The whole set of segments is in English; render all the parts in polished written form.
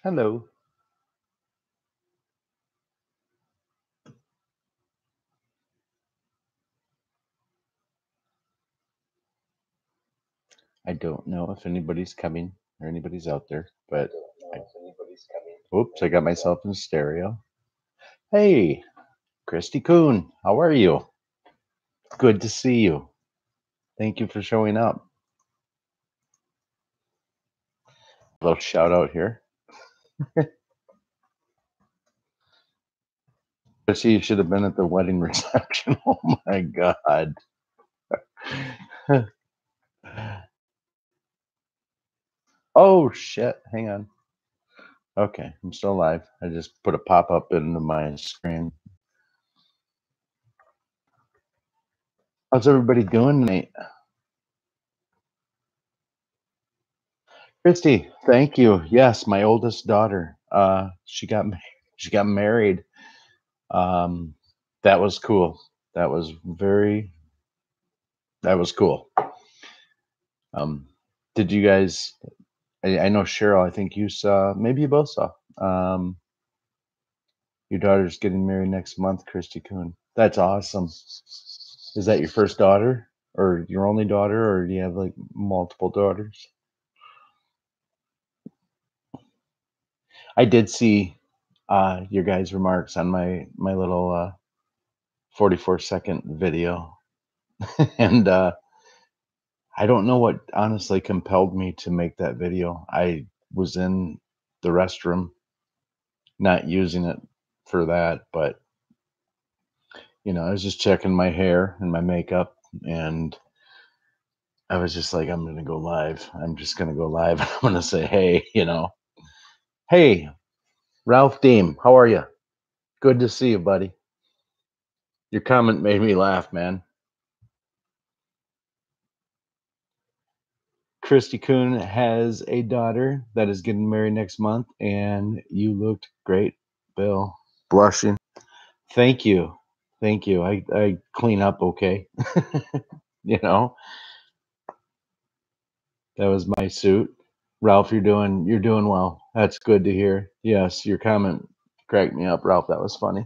Hello. I don't know if anybody's coming or anybody's out there, but oops, I got myself in stereo. Hey, Christy Coon, how are you? Good to see you. Thank you for showing up. Little shout out here. Christy, you should have been at the wedding reception. Oh my God. Oh shit. Hang on. Okay, I'm still alive. I just put a pop up into my screen. How's everybody doing tonight? Christy, thank you. Yes, my oldest daughter. She got married. Um, that was cool. That was very that was cool. Um, did you guys? I know Cheryl. I think you saw. Maybe you both saw. Um, your daughter's getting married next month, Christy Coon. That's awesome. Is that your first daughter, or your only daughter, or do you have like multiple daughters? I did see your guys' remarks on my little 44-second video, and I don't know what honestly compelled me to make that video. I was in the restroom, not using it for that, but I was just checking my hair and my makeup, and I was just like, I'm gonna go live. I'm just gonna go live. I'm gonna say, hey, Ralph Deem, how are you? Good to see you, buddy. Your comment made me laugh, man. Christy Coon has a daughter that is getting married next month, and you looked great, Bill. Blushing. Thank you. Thank you. I clean up okay. you know, that was my suit. Ralph, you're doing well. That's good to hear. Yes, your comment cracked me up, Ralph. That was funny.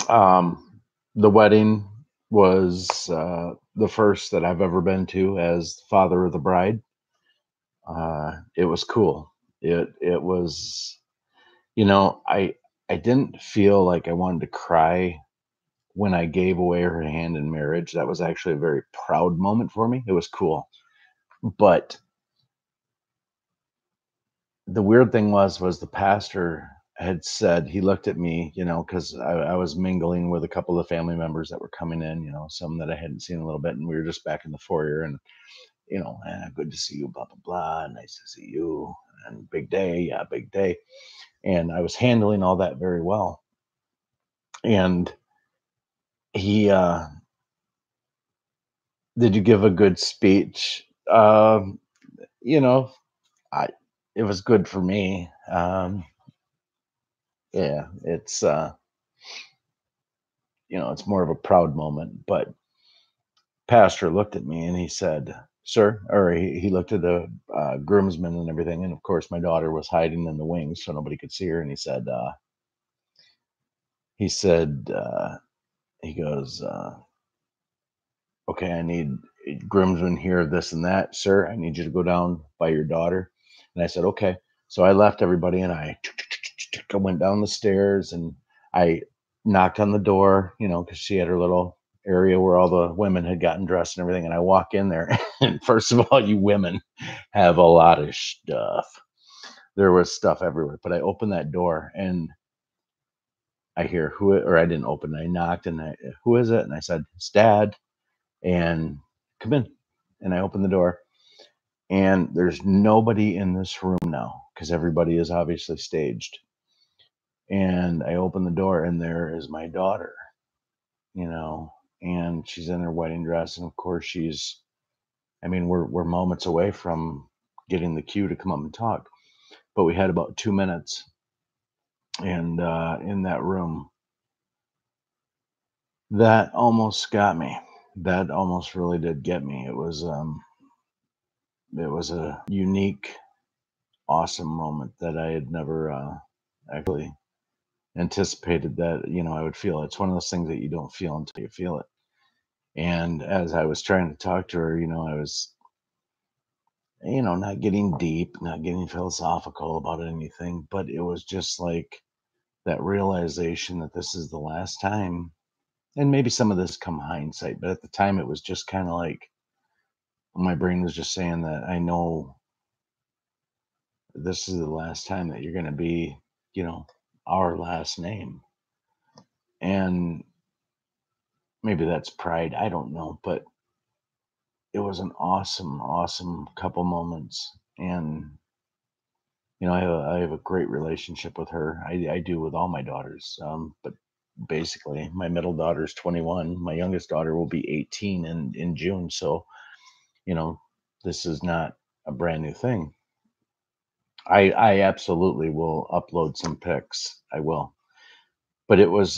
The wedding was the first that I've ever been to as father of the bride. It was cool. It was, I didn't feel like I wanted to cry when I gave away her hand in marriage. That was actually a very proud moment for me. It was cool. But the weird thing was the pastor had said, he looked at me, because I was mingling with a couple of family members that were coming in, some that I hadn't seen in a little bit, and we were just back in the foyer, and good to see you, blah blah blah, nice to see you, and big day, yeah, big day. And I was handling all that very well. And he did you give a good speech? You know, I it was good for me. Yeah, it's more of a proud moment. But pastor looked at me and he said, "Sir," or he looked at the groomsmen and everything, and of course my daughter was hiding in the wings so nobody could see her. And he said, he goes, "Okay, I need groomsmen here, this and that, sir. I need you to go down by your daughter." And I said, "Okay." So I left everybody and I went down the stairs and I knocked on the door, because she had her little area where all the women had gotten dressed and everything. And I walk in there, and first of all, you women have a lot of stuff. There was stuff everywhere. But I opened that door and I hear or I didn't open it. I knocked and who is it? And I said, "It's Dad." And come in. And I opened the door, and there's nobody in this room now because everybody is obviously staged. And I open the door, and there is my daughter, and she's in her wedding dress. And of course, I mean, we're moments away from getting the cue to come up and talk. But we had about 2 minutes. And in that room, that almost got me. That almost really did get me. It was a unique awesome moment that I had never actually anticipated that, I would feel. It's one of those things that you don't feel until you feel it. And as I was trying to talk to her, I was, not getting deep, not getting philosophical about anything, but it was just like that realization that this is the last time. And maybe some of this come hindsight, but at the time it was just kind of like my brain was just saying that I know this is the last time that you're going to be, you know, our last name. And maybe that's pride. I don't know, but it was an awesome, awesome couple moments. And, I have a great relationship with her. I do with all my daughters. But basically my middle daughter's 21. My youngest daughter will be 18 in June. So, you know, this is not a brand new thing. I absolutely will upload some pics. I will. But it was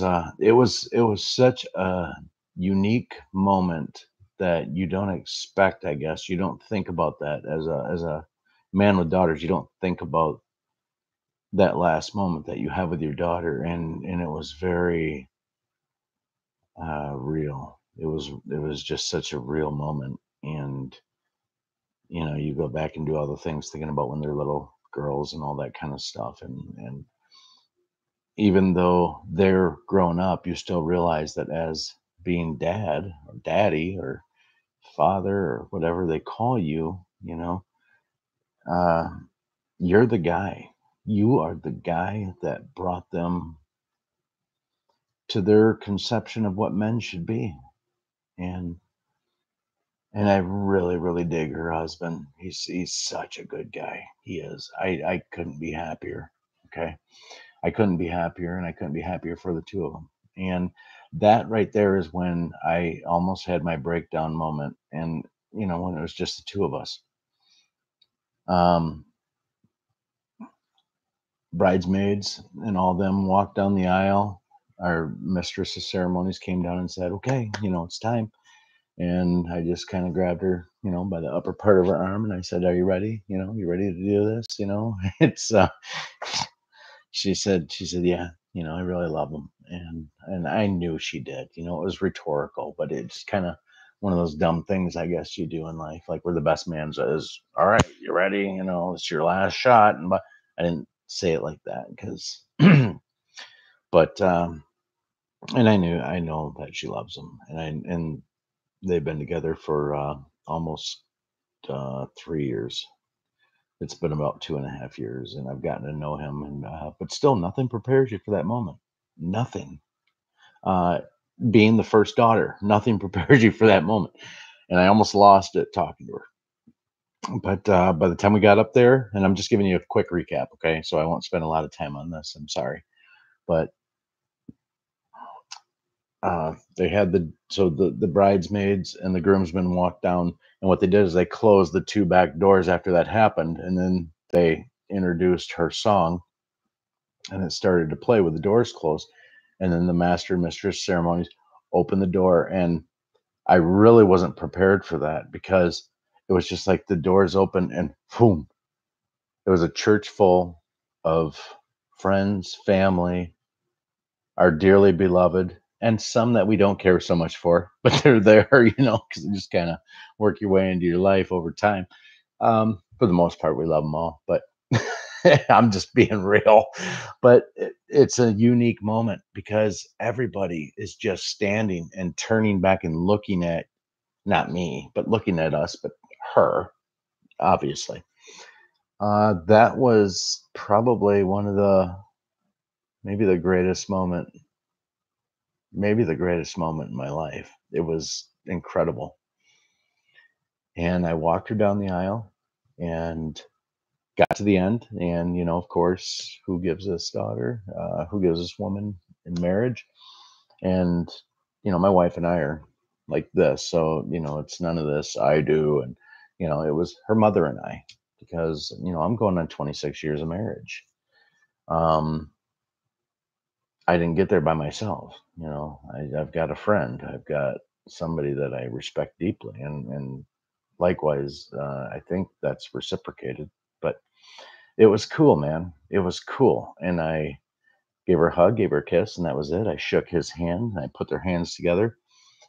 such a unique moment that you don't expect, I guess. You don't think about that as a man with daughters. You don't think about that last moment that you have with your daughter, and it was very real. It was just such a real moment. And you go back and do all the things thinking about when they're little girls and all that kind of stuff. And even though they're grown up, you still realize that as being dad or daddy or father or whatever they call you, uh, you're the guy. You are the guy that brought them to their conception of what men should be. And I really, really dig her husband. He's such a good guy. He is. I couldn't be happier. Okay. I couldn't be happier, and I couldn't be happier for the two of them. And that right there is when I almost had my breakdown moment. And, when it was just the two of us. Um, Bridesmaids and all them walked down the aisle. Our mistress of ceremonies came down and said, "Okay, it's time." And I just kind of grabbed her, by the upper part of her arm, and I said, "Are you ready? You ready to do this? It's she said, "Yeah, I really love him." And I knew she did. It was rhetorical, but it's kind of one of those dumb things I guess you do in life. Like where the best man says, "All right, you ready? It's your last shot." And but I didn't say it like that because but and I know that she loves him. And they've been together for almost 3 years. It's been about 2.5 years, and I've gotten to know him. And but still, nothing prepares you for that moment. Nothing. Uh, Being the first daughter, nothing prepares you for that moment. And I almost lost it talking to her. But by the time we got up there, and I'm just giving you a quick recap, okay? So I won't spend a lot of time on this. I'm sorry, but they had the bridesmaids and the groomsmen walked down, and what they did is they closed the two back doors after that happened, and then they introduced her song, and it started to play with the doors closed. And then the master and mistress ceremonies opened the door, and I really wasn't prepared for that because it was just like the doors open and boom, it was a church full of friends, family, our dearly beloved, and some that we don't care so much for, but they're there, because you just kind of work your way into your life over time. For the most part, we love them all, but I'm just being real. But it's a unique moment because everybody is just standing and turning back and looking at not me, but looking at us, but her, obviously. That was probably one of maybe the greatest moment, maybe the greatest moment in my life. It was incredible. And I walked her down the aisle and got to the end. And, of course, who gives this daughter, who gives this woman in marriage? And, my wife and I are like this. So, it's none of this I do. And, it was her mother and I, because, I'm going on 26 years of marriage. Um, I didn't get there by myself. I've got a friend. I've got somebody that I respect deeply, and, likewise, I think that's reciprocated. But it was cool, man. It was cool. And I gave her a hug, gave her a kiss, and that was it. I shook his hand, and I put their hands together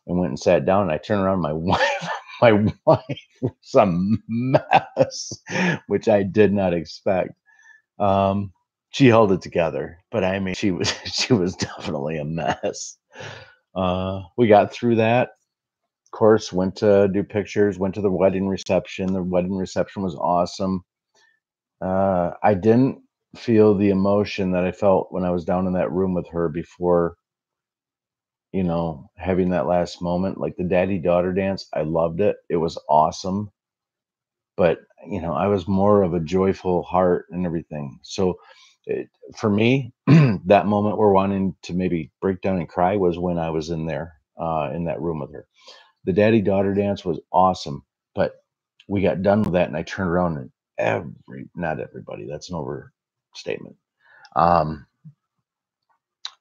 and went and sat down. And I turned around, my wife, my wife was a mess, which I did not expect. Um, she held it together, but I mean, she was she was definitely a mess. We got through that. Of course, went to do pictures. Went to the wedding reception. The wedding reception was awesome. I didn't feel the emotion that I felt when I was down in that room with her before, having that last moment. Like the daddy daughter dance, I loved it. It was awesome. But, I was more of a joyful heart and everything. So for me, that moment where wanting to maybe break down and cry was when I was in there, in that room with her. The daddy daughter dance was awesome, but we got done with that and I turned around and not everybody, that's an overstatement. Um,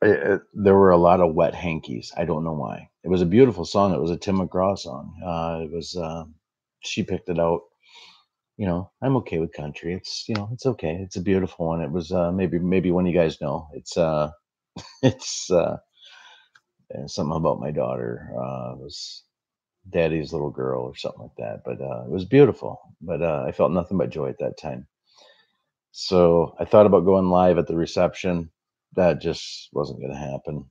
there were a lot of wet hankies. I don't know why. It was a beautiful song. It was a Tim McGraw song. She picked it out. I'm okay with country. It's okay. It's a beautiful one. It was maybe one of you guys know. It's something about my daughter. It was Daddy's little girl or something like that. But it was beautiful. But I felt nothing but joy at that time. So I thought about going live at the reception. That just wasn't going to happen,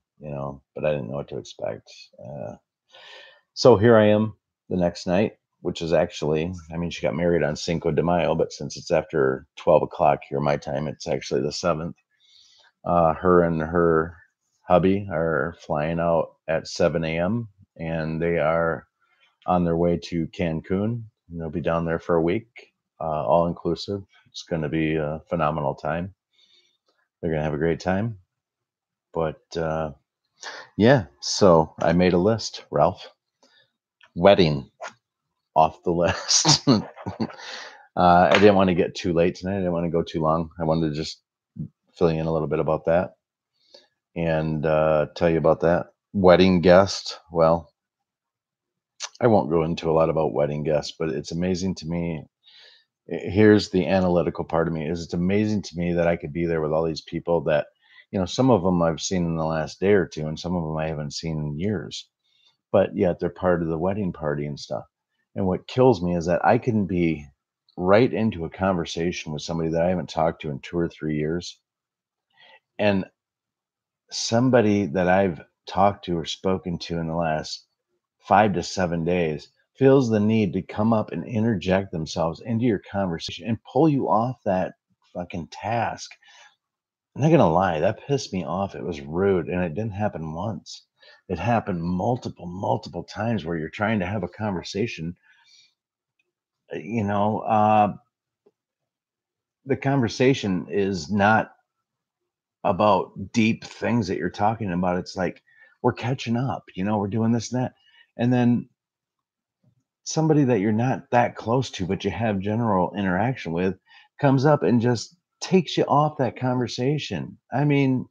but I didn't know what to expect. So here I am the next night, which is actually, I mean, she got married on Cinco de Mayo, but since it's after 12 o'clock here, my time, it's actually the 7th. Her and her hubby are flying out at 7 a.m. and they are on their way to Cancun. And they'll be down there for a week, all inclusive. It's going to be a phenomenal time. They're going to have a great time. But yeah, so I made a list, Ralph. Wedding off the list. I didn't want to get too late tonight. I didn't want to go too long. I wanted to just fill you in a little bit about that and tell you about that. Wedding guest. Well, I won't go into a lot about wedding guests, but it's amazing to me. Here's the analytical part of me is it's amazing to me that I could be there with all these people that, some of them I've seen in the last day or two, and some of them I haven't seen in years, but yet they're part of the wedding party and stuff. And what kills me is that I can be right into a conversation with somebody that I haven't talked to in 2 or 3 years. And somebody that I've talked to or spoken to in the last 5 to 7 days feels the need to come up and interject themselves into your conversation and pull you off that fucking task. I'm not gonna lie, that pissed me off. It was rude, and it didn't happen once. It happened multiple times where you're trying to have a conversation. You know, the conversation is not about deep things that you're talking about. It's like we're catching up. We're doing this and that, and then somebody that you're not that close to, but you have general interaction with, comes up and just takes you off that conversation. I mean,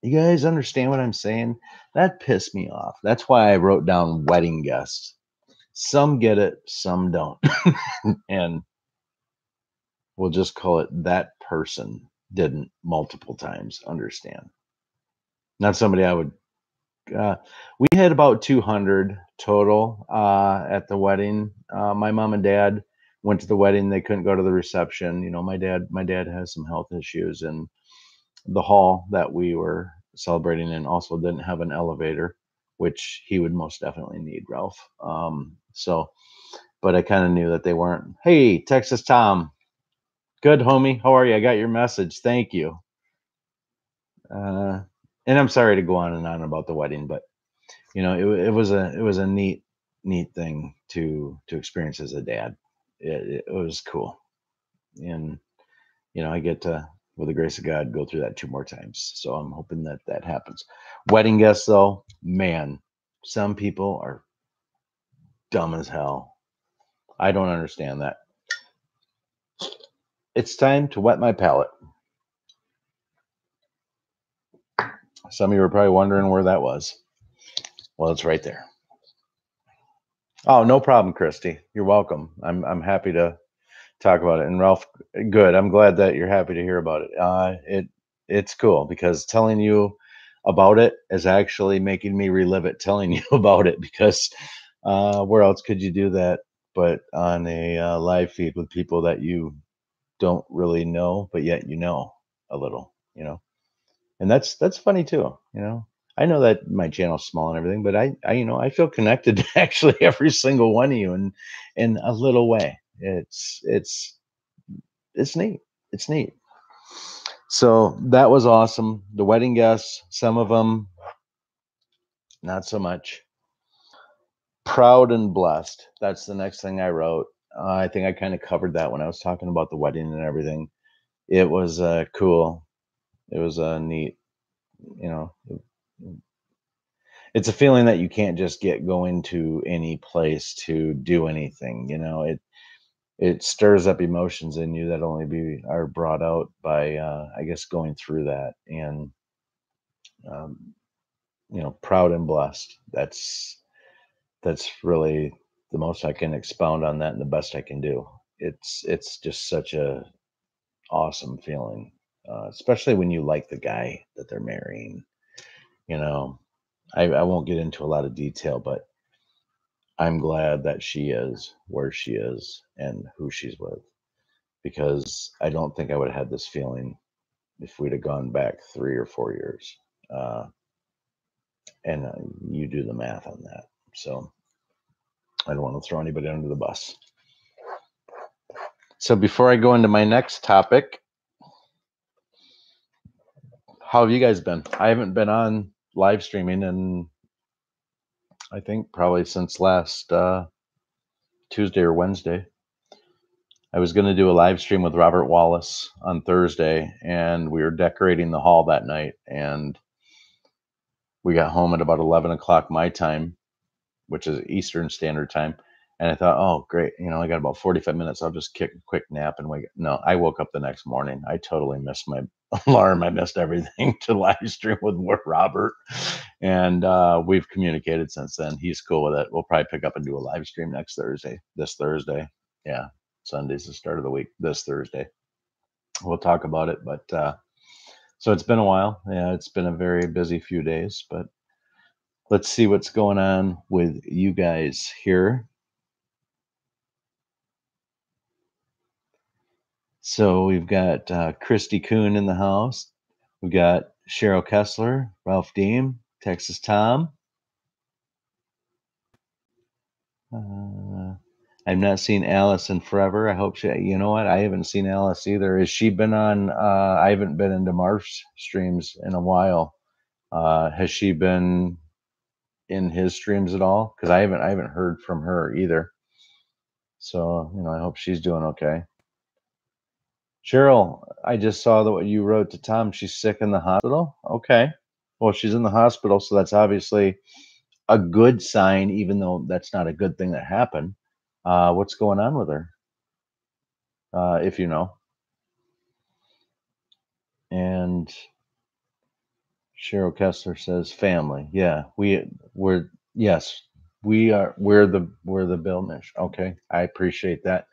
you guys understand what I'm saying? That pissed me off. That's why I wrote down wedding guests. Some get it, some don't. And we'll just call it that person didn't multiple times understand. Not somebody I would. We had about 200 total at the wedding. My mom and dad went to the wedding. They couldn't go to the reception. My dad has some health issues, and the hall that we were celebrating in also didn't have an elevator, which he would most definitely need, Ralph. But I kind of knew that they weren't. Hey, Texas Tom. Good, homie. How are you? I got your message. Thank you. And I'm sorry to go on and on about the wedding, but it was a neat thing to experience as a dad. It was cool, and I get to, with the grace of God, go through that 2 more times. So I'm hoping that happens. Wedding guests, though, man, some people are dumb as hell. I don't understand that. It's time to wet my palate. Some of you are probably wondering where that was. Well, it's right there. Oh, no problem, Christy. You're welcome. I'm happy to talk about it. And Ralph, good. I'm glad that you're happy to hear about it. It's cool because telling you about it is actually making me relive it, telling you about it because where else could you do that but on a live feed with people that you don't really know, but yet you know a little, you know. And that's funny too, you know. I know that my channel's small and everything, but I you know, I feel connected to actually every single one of you in a little way. It's neat. It's neat. So that was awesome. The wedding guests, some of them not so much. Proud and blessed. That's the next thing I wrote. I think I kind of covered that when I was talking about the wedding and everything. It was cool. It was neat. You know, it's a feeling that you can't just get going to any place to do anything. You know, it stirs up emotions in you that only be are brought out by I guess going through that and um, you know, proud and blessed. That's really the most I can expound on that and the best I can do. It's just such a awesome feeling, especially when you like the guy that they're marrying. You know, I won't get into a lot of detail, but I'm glad that she is where she is and who she's with because I don't think I would have had this feeling if we'd have gone back 3 or 4 years. Uh, and you do the math on that. So I don't want to throw anybody under the bus. So before I go into my next topic, how have you guys been? I haven't been on live streaming and I think probably since last Tuesday or Wednesday. I was going to do a live stream with Robert Wallace on Thursday, and we were decorating the hall that night. And we got home at about 11 o'clock my time, which is Eastern Standard Time. And I thought, oh, great. You know, I got about 45 minutes. I'll just kick a quick nap and wake. No, I woke up the next morning. I totally missed my alarm. I missed everything to live stream with Robert. And we've communicated since then. He's cool with it. We'll probably pick up and do a live stream this Thursday. Yeah. Sunday's the start of the week, this Thursday. We'll talk about it. But so it's been a while. Yeah, it's been a very busy few days, but let's see what's going on with you guys here. So we've got Christy Kuhn in the house. We've got Cheryl Kessler, Ralph Deem, Texas Tom. I've not seen Alice in forever. I hope she, you know what? I haven't seen Alice either. Has she been on? I haven't been into Marf's streams in a while. Has she been in his streams at all? Because I haven't heard from her either. So, you know, I hope she's doing okay. Cheryl, I just saw that what you wrote to Tom. She's sick in the hospital. Okay. Well, she's in the hospital, so that's obviously a good sign, even though that's not a good thing that happened. What's going on with her? If you know. And Cheryl Kessler says family. Yeah, we're yes, we're the Bill Mish. Okay, I appreciate that,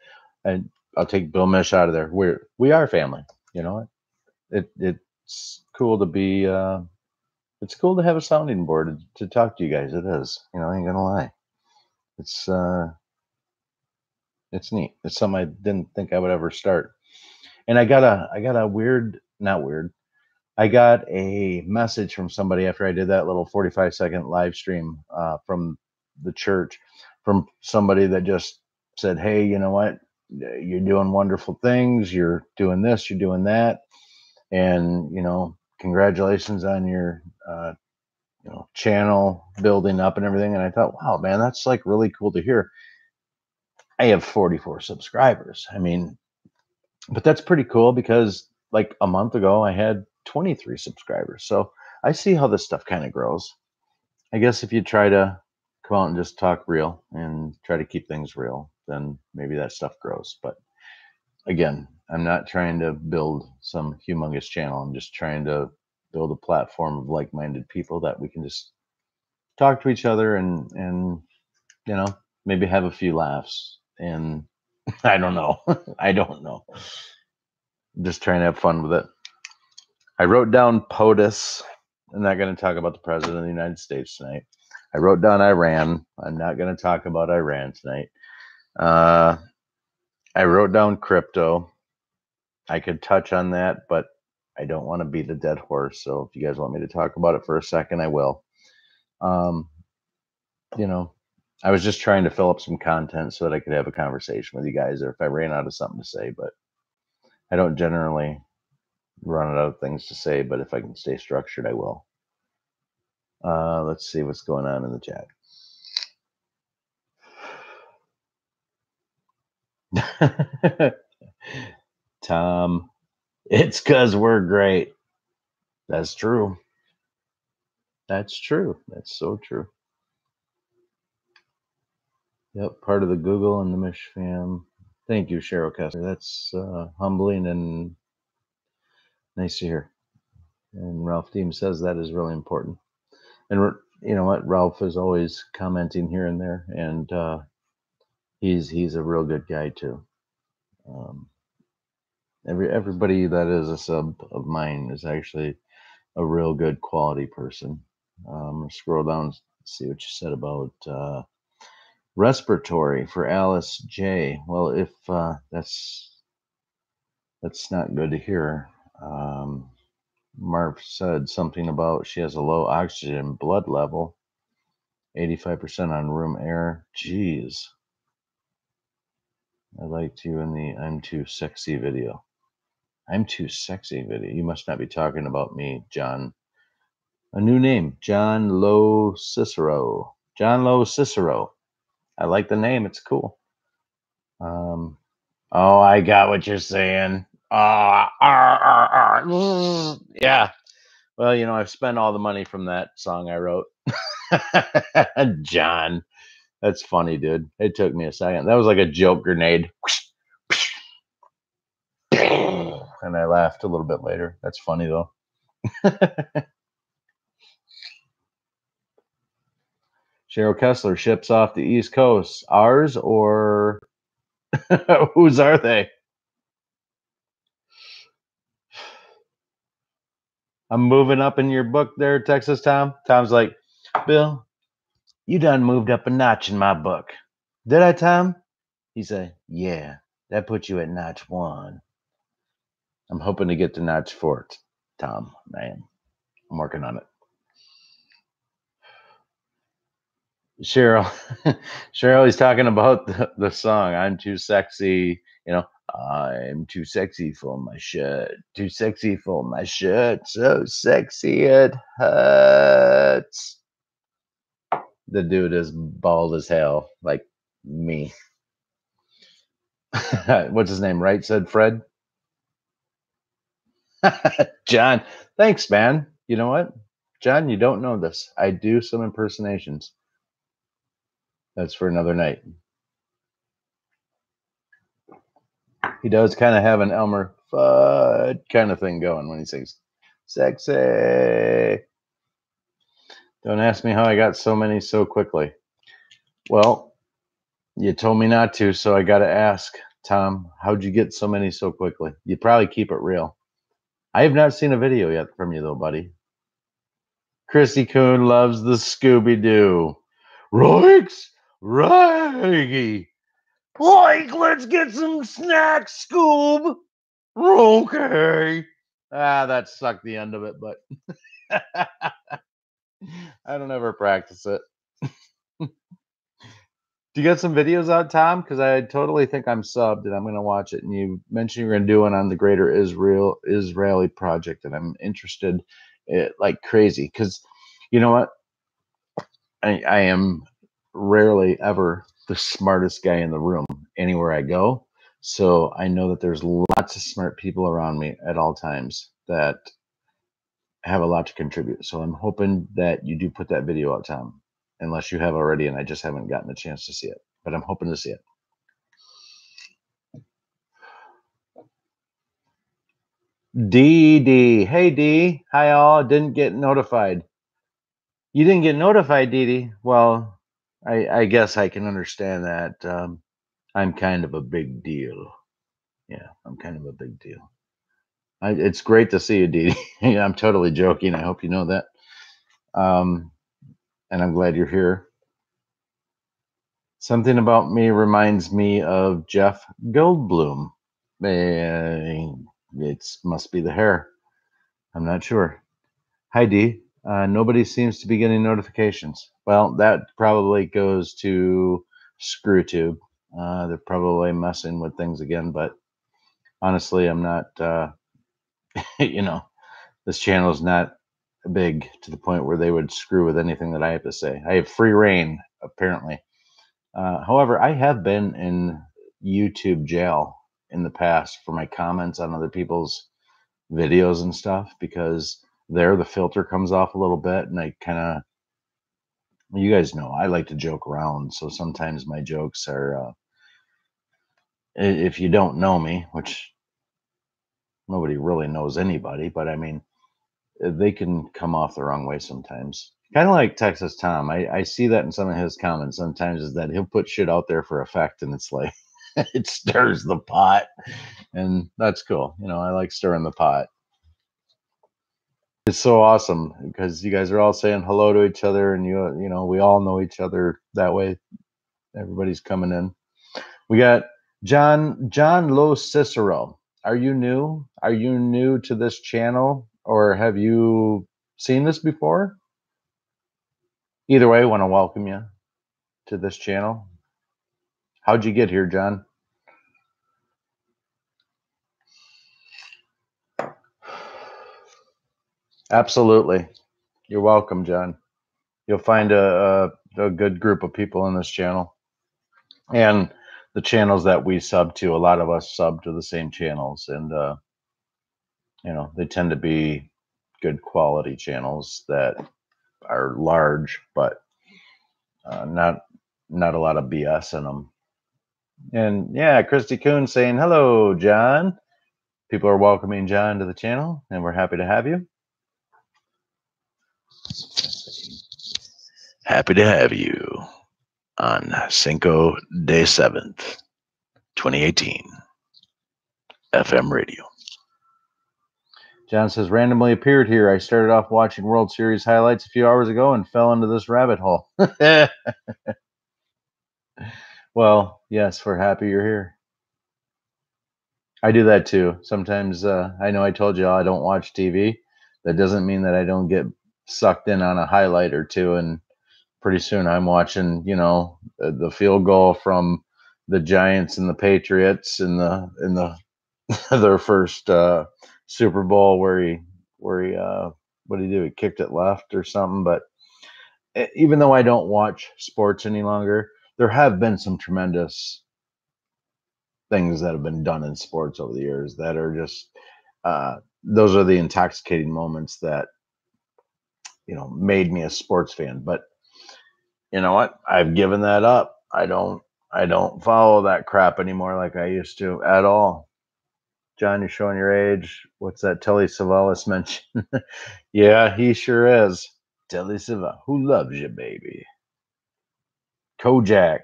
and I'll take Bill Mish out of there. We are family. You know what? It's cool to be. It's cool to have a sounding board to talk to you guys. It is. You know, I ain't gonna lie. It's it's neat. It's something I didn't think I would ever start. And I got a weird, not weird. I got a message from somebody after I did that little 45-second live stream from the church, from somebody that just said, "Hey, you know what? You're doing wonderful things. You're doing this. You're doing that, and you know, congratulations on your you know, channel building up and everything." And I thought, wow, man, that's like really cool to hear. I have 44 subscribers. I mean, but that's pretty cool because like a month ago I had 23 subscribers. So I see how this stuff kind of grows. I guess if you try to come out and just talk real and try to keep things real, then maybe that stuff grows. But again, I'm not trying to build some humongous channel. I'm just trying to build a platform of like-minded people that we can just talk to each other and you know, maybe have a few laughs and I don't know. I don't know. I'm just trying to have fun with it. I wrote down POTUS. I'm not going to talk about the president of the United States tonight. I wrote down Iran. I'm not going to talk about Iran tonight. I wrote down crypto. I could touch on that, but I don't want to beat a dead horse. So if you guys want me to talk about it for a second, I will. You know, I was just trying to fill up some content so that I could have a conversation with you guys, or if I ran out of something to say, but I don't generally run out of things to say, but if I can stay structured, I will. Let's see what's going on in the chat. Tom, it's because we're great. That's true. That's true. That's so true. Yep, part of the Google and the Mish fam. Thank you, Cheryl Kessler. That's humbling and nice to hear. And Ralph Deem says that is really important. And you know what? Ralph is always commenting here and there, and he's a real good guy too. Everybody that is a sub of mine is actually a real good quality person. Scroll down, see what you said about respiratory for Alice J. Well, if that's not good to hear. Marv said something about she has a low oxygen blood level, 85% on room air. Jeez. I liked you in the I'm Too Sexy video. I'm Too Sexy video. You must not be talking about me, John. A new name, John Lowe Cicero. John Lowe Cicero. I like the name. It's cool. Oh, I got what you're saying. Yeah. Well, you know, I've spent all the money from that song I wrote. John. That's funny, dude. It took me a second. That was like a joke grenade. And I laughed a little bit later. That's funny, though. Cheryl Kessler ships off the East Coast. Ours or whose are they? I'm moving up in your book there, Texas Tom. Tom's like, Bill, you done moved up a notch in my book. Did I, Tom? He said, yeah, that puts you at notch 1. I'm hoping to get to notch 4, Tom. Man, I'm working on it. Cheryl is talking about the song I'm Too Sexy, you know, I'm too sexy for my shirt, too sexy for my shirt, so sexy it hurts. The dude is bald as hell, like me. What's his name? Right? Said Fred. John, thanks, man. You know what? John, you don't know this. I do some impersonations. That's for another night. He does kind of have an Elmer Fudd kind of thing going when he sings sexy. Don't ask me how I got so many so quickly. Well, you told me not to, so I got to ask, Tom, how'd you get so many so quickly? You probably keep it real. I have not seen a video yet from you, though, buddy. Chrissy Coon loves the Scooby-Doo. Roix! Right! Like, let's get some snacks, Scoob! Okay. That sucked the end of it, but I don't ever practice it. Do you got some videos out, Tom? Because I totally think I'm subbed and I'm going to watch it. And you mentioned you're going to do one on the Greater Israeli Project, and I'm interested like crazy. Because you know what? I am rarely ever the smartest guy in the room anywhere I go. So I know that there's lots of smart people around me at all times that have a lot to contribute. So I'm hoping that you do put that video out, Tom, unless you have already and I just haven't gotten a chance to see it. But I'm hoping to see it. D. Hey, D. Hi, all. Didn't get notified. You didn't get notified, Dee. Well, I guess I can understand that. I'm kind of a big deal. Yeah, I'm kind of a big deal. It's great to see you, Dee Dee. I'm totally joking. I hope you know that. Um, and I'm glad you're here. Something about me reminds me of Jeff Goldblum. It must be the hair. I'm not sure. Hi, Dee. Nobody seems to be getting notifications. Well, that probably goes to ScrewTube. They're probably messing with things again, but honestly, I'm not, you know, this channel is not big to the point where they would screw with anything that I have to say. I have free reign, apparently. However, I have been in YouTube jail in the past for my comments on other people's videos and stuff because there the filter comes off a little bit and I kind of, you guys know I like to joke around, so sometimes my jokes are if you don't know me, which nobody really knows anybody, but I mean they can come off the wrong way sometimes. Kind of like Texas Tom. I see that in some of his comments sometimes is that he'll put shit out there for effect and it's like it stirs the pot and that's cool. You know, I like stirring the pot. It's so awesome because you guys are all saying hello to each other and you know, we all know each other that way. Everybody's coming in. We got John Lo Cicero. Are you new? Are you new to this channel or have you seen this before? Either way, I want to welcome you to this channel. How'd you get here, John? Absolutely. You're welcome, John. You'll find a good group of people in this channel. And the channels that we sub to, a lot of us sub to the same channels. And, you know, they tend to be good quality channels that are large, but not a lot of BS in them. And yeah, Christy Coon saying, hello, John. People are welcoming John to the channel, and we're happy to have you. Happy to have you on Cinco de 7th, 2018, FM radio. John says, randomly appeared here. I started off watching World Series highlights a few hours ago and fell into this rabbit hole. Well, yes, we're happy you're here. I do that too. Sometimes I know I told you I don't watch TV. That doesn't mean that I don't get sucked in on a highlight or two. And pretty soon I'm watching, you know, the field goal from the Giants and the Patriots in the their first Super Bowl where he what did he do? He kicked it left or something. But even though I don't watch sports any longer, there have been some tremendous things that have been done in sports over the years that are just those are the intoxicating moments that, you know, made me a sports fan. But you know what? I've given that up. I don't follow that crap anymore like I used to at all. John, you're showing your age. What's that Telly Savalas mention? Yeah, he sure is. Telly Savalas, who loves you, baby? Kojak.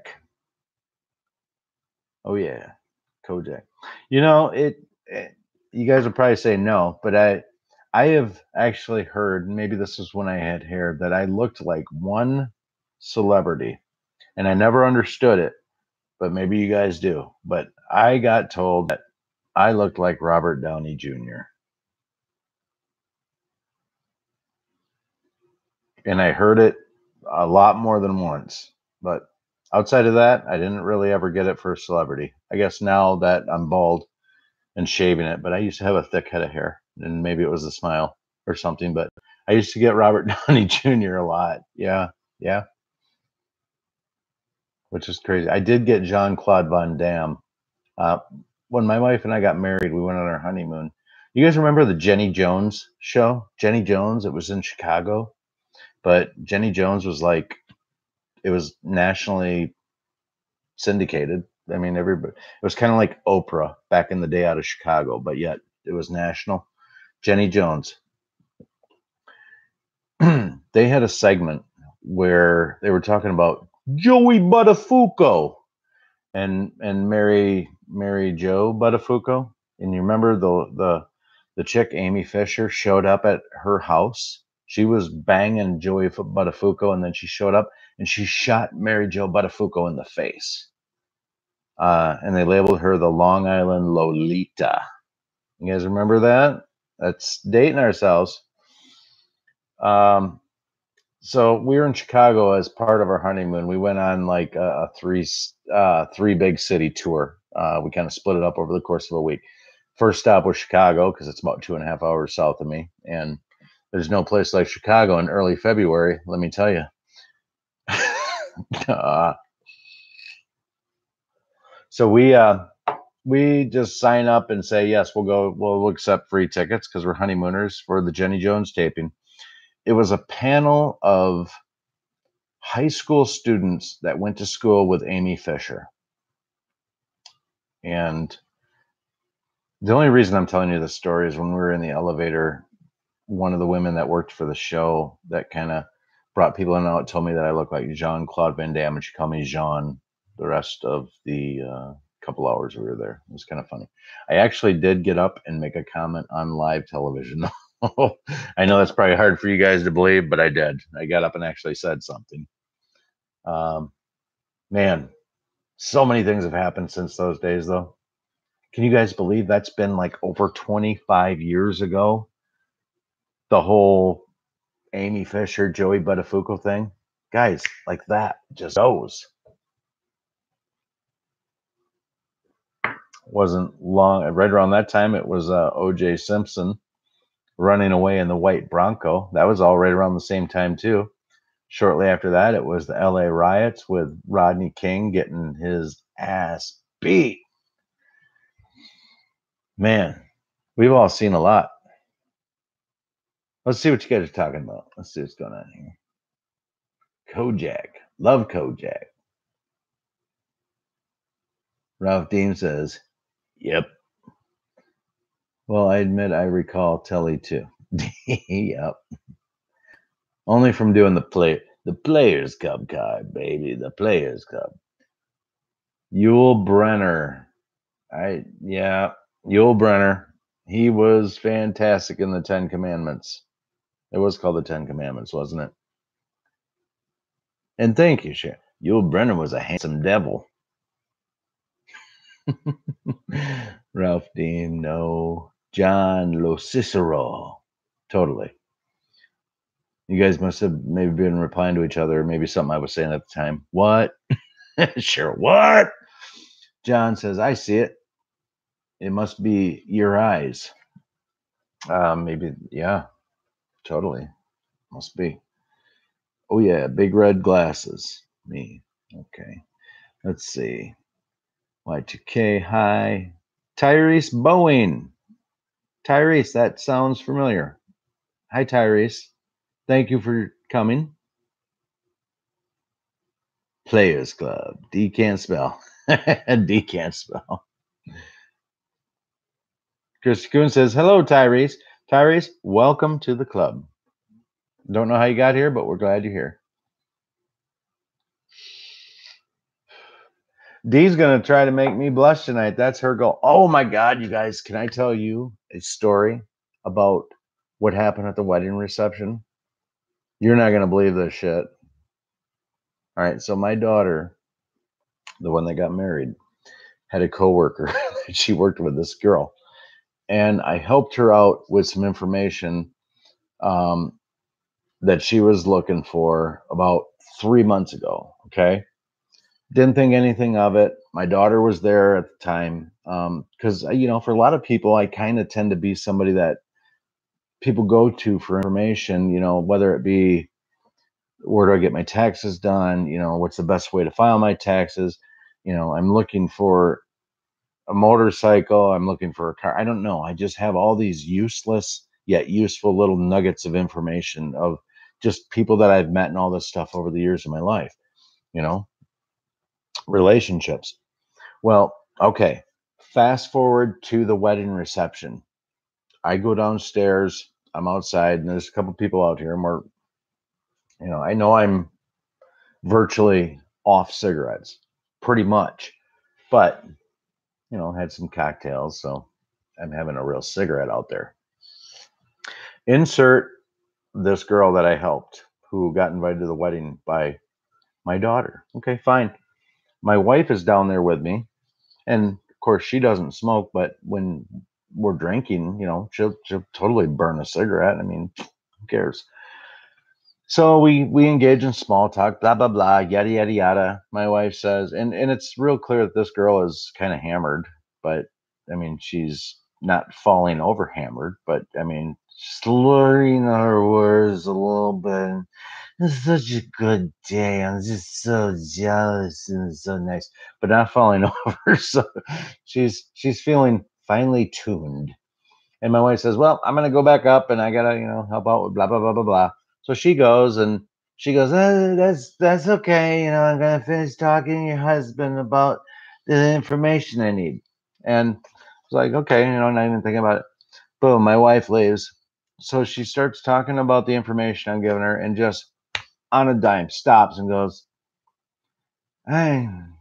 Oh yeah, Kojak. You know it. You guys will probably say no, but I have actually heard. Maybe this is when I had hair that I looked like one celebrity, and I never understood it. But maybe you guys do. But I got told that I looked like Robert Downey Jr. And I heard it a lot more than once. But outside of that, I didn't really ever get it for a celebrity. I guess now that I'm bald and shaving it, but I used to have a thick head of hair, and maybe it was a smile or something. But I used to get Robert Downey Jr. a lot. Yeah, yeah, which is crazy. I did get Jean Claude Van Damme. Uh, when my wife and I got married, we went on our honeymoon. You guys remember the Jenny Jones show? Jenny Jones, it was in Chicago, but Jenny Jones was like, it was nationally syndicated. I mean, everybody, it was kind of like Oprah back in the day out of Chicago, but yet it was national. Jenny Jones. They had a segment where they were talking about Joey Buttafuoco. and Mary Jo Buttafuoco. And you remember the chick Amy Fisher showed up at her house. She was banging Joey Buttafuoco, and then she showed up and she shot Mary Jo Buttafuoco in the face. And they labeled her the Long Island Lolita. You guys remember that? That's dating ourselves. So we were in Chicago as part of our honeymoon. We went on like a three big city tour. We kind of split it up over the course of a week. First stop was Chicago because it's about 2.5 hours south of me, and there's no place like Chicago in early February. Let me tell you. So we just sign up and say yes, we'll go. We'll accept free tickets because we're honeymooners for the Jenny Jones taping. It was a panel of high school students that went to school with Amy Fisher. And the only reason I'm telling you this story is when we were in the elevator, one of the women that worked for the show that kind of brought people in and out told me that I look like Jean-Claude Van Damme, and she called me Jean the rest of the couple hours we were there. It was kind of funny. I actually did get up and make a comment on live television. I know that's probably hard for you guys to believe, but I did. I got up and actually said something. Man, so many things have happened since those days, though. Can you guys believe that's been like over 25 years ago? The whole Amy Fisher, Joey Buttafuoco thing? Guys, like that just goes. Wasn't long, right around that time, it was O.J. Simpson running away in the white Bronco. That was all right around the same time, too. Shortly after that, it was the LA riots with Rodney King getting his ass beat. Man, we've all seen a lot. Let's see what you guys are talking about. Let's see what's going on here. Kojak. Love Kojak. Ralph Dean says, yep. Well, I admit I recall Telly too. Yep. Only from doing the Players Cup card, baby. The Players Cup. Yul Brenner. Yul Brenner. He was fantastic in the Ten Commandments. It was called the Ten Commandments, wasn't it? And thank you, Sharon. Yul Brenner was a handsome devil. Ralph Dean, no. John Lo Cicero. Totally. You guys must have maybe been replying to each other, maybe something I was saying at the time. What? Sure, what? John says, I see it. It must be your eyes. Maybe, yeah, totally. Must be. Oh, yeah, big red glasses. Me. Okay. Let's see. Y2K, hi. Tyrese Boeing. Tyrese, that sounds familiar. Hi, Tyrese. Thank you for coming. Players Club. D can't spell. D can't spell. Chris Kuhn says, hello, Tyrese. Tyrese, welcome to the club. Don't know how you got here, but we're glad you're here. Dee's going to try to make me blush tonight. That's her goal. Oh, my God, you guys. Can I tell you a story about what happened at the wedding reception? You're not going to believe this shit. All right. So my daughter, the one that got married, had a coworker that she worked with, this girl. And I helped her out with some information that she was looking for about 3 months ago. Okay. Didn't think anything of it. My daughter was there at the time. Because, for a lot of people, I kind of tend to be somebody that people go to for information, whether it be where do I get my taxes done? What's the best way to file my taxes? I'm looking for a motorcycle. I'm looking for a car. I don't know. I just have all these useless yet useful little nuggets of information of just people that I've met and all this stuff over the years of my life, relationships. Well, okay. Fast forward to the wedding reception. I go downstairs. I'm outside, and there's a couple people out here, and I know I'm virtually off cigarettes, pretty much. But, had some cocktails, so I'm having a real cigarette out there. Insert this girl that I helped who got invited to the wedding by my daughter. Okay, fine. My wife is down there with me, and of course she doesn't smoke, but when we're drinking, she'll totally burn a cigarette. I mean, who cares? So we engage in small talk, blah blah blah, yada yada yada. My wife says, and it's real clear that this girl is kind of hammered, but I mean she's not falling over hammered, but I mean slurring her words a little bit. It's such a good day. I'm just so jealous and so nice, but not falling over. So she's feeling finely tuned. And my wife says, "Well, I'm gonna go back up, and I gotta, help out with blah blah blah blah blah." So she goes, and she goes, "That's okay. I'm gonna finish talking to your husband about the information I need." And it's like, okay, not even thinking about it. Boom, my wife leaves. So she starts talking about the information I'm giving her, and just on a dime stops and goes, I'm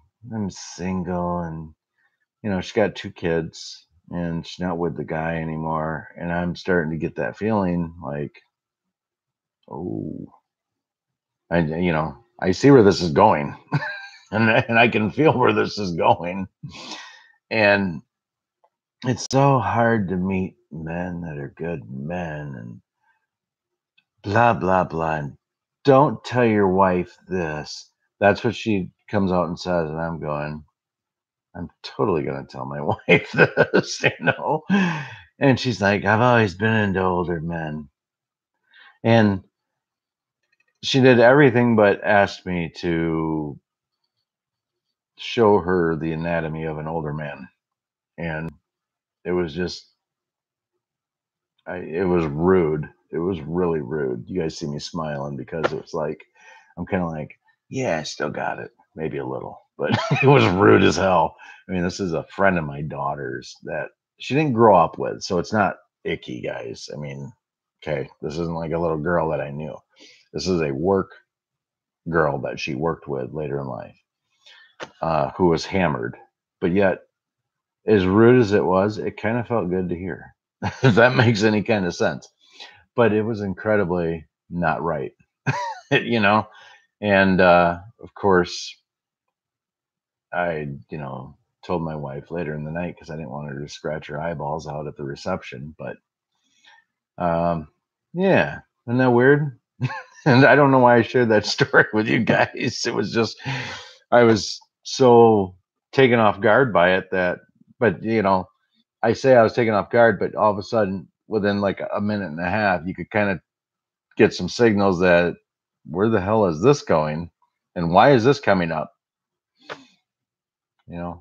single, and she's got 2 kids, and she's not with the guy anymore, and I'm starting to get that feeling like, oh, I see where this is going, and I can feel where this is going, and it's so hard to meet men that are good men, and blah blah blah. And don't tell your wife this. That's what she comes out and says, and I'm going, I'm totally gonna tell my wife this, And she's like, I've always been into older men. And she did everything but ask me to show her the anatomy of an older man. And it was just it was rude. It was really rude. You guys see me smiling because it was like I'm kind of like, yeah, I still got it. Maybe a little. But it was rude as hell. I mean, this is a friend of my daughter's that she didn't grow up with, so it's not icky, guys. I mean, okay, this isn't like a little girl that I knew. This is a work girl that she worked with later in life, who was hammered. But yet, as rude as it was, it kind of felt good to hear. If that makes any kind of sense. But it was incredibly not right, you know? And of course, I, told my wife later in the night because I didn't want her to scratch her eyeballs out at the reception. But yeah, isn't that weird? And I don't know why I shared that story with you guys. It was just, I was so taken off guard by it but I say I was taken off guard, but all of a sudden, within like a minute and a half, you could kind of get some signals that where the hell is this going? And why is this coming up?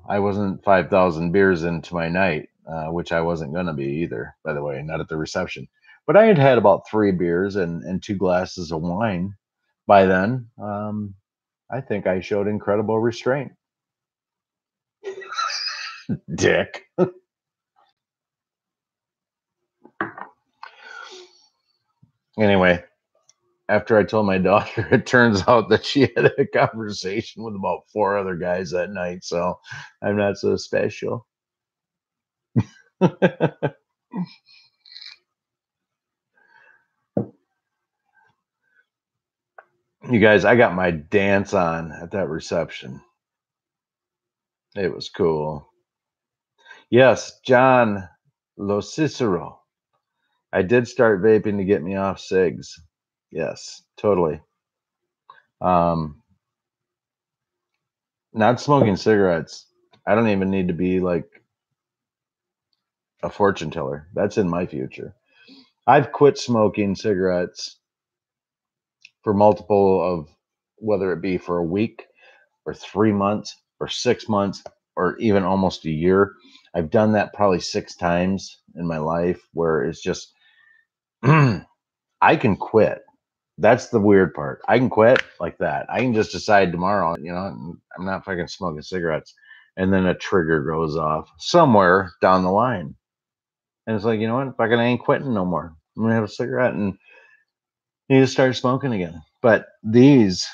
I wasn't 5,000 beers into my night, which I wasn't going to be either, by the way, not at the reception. But I had had about 3 beers and 2 glasses of wine by then. I think I showed incredible restraint. Dick. Anyway, after I told my daughter, it turns out that she had a conversation with about 4 other guys that night. So I'm not so special. You guys, I got my dance on at that reception. It was cool. Yes, John Lo Cicero. I did start vaping to get me off cigs. Yes, totally. Um, Not smoking cigarettes. I don't even need to be like a fortune teller. That's in my future. I've quit smoking cigarettes for multiple of whether it be for a week or 3 months or 6 months or even almost a year. I've done that probably 6 times in my life where it's just I can quit. That's the weird part. I can quit like that. I can just decide tomorrow, I'm not fucking smoking cigarettes. And then a trigger goes off somewhere down the line. And it's like, you know what? Fucking I ain't quitting no more. I'm gonna have a cigarette and you just start smoking again. But this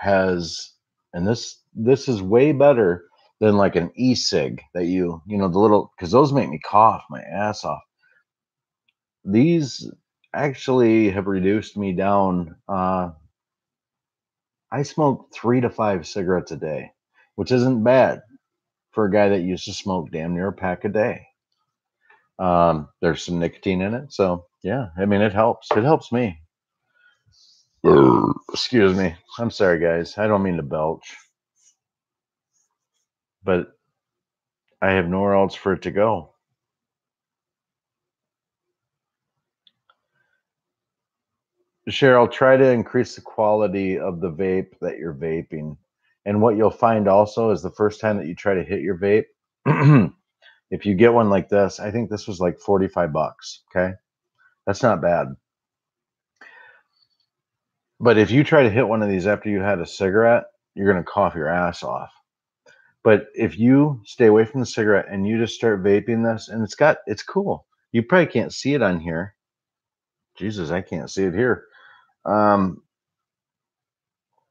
has And this is way better than like an e-cig that the little, because those make me cough my ass off. These actually have reduced me down. I smoke 3 to 5 cigarettes a day, which isn't bad for a guy that used to smoke damn near a pack a day. There's some nicotine in it, so yeah, I mean it helps. It helps me. Excuse me. I'm sorry, guys. I don't mean to belch, but I have nowhere else for it to go. Cheryl, try to increase the quality of the vape that you're vaping. And what you'll find also is the first time that you try to hit your vape, if you get one like this, I think this was like $45. Okay. That's not bad. But if you try to hit one of these after you had a cigarette, you're going to cough your ass off. But if you stay away from the cigarette and you just start vaping this, and it's cool. You probably can't see it on here. Jesus, I can't see it here.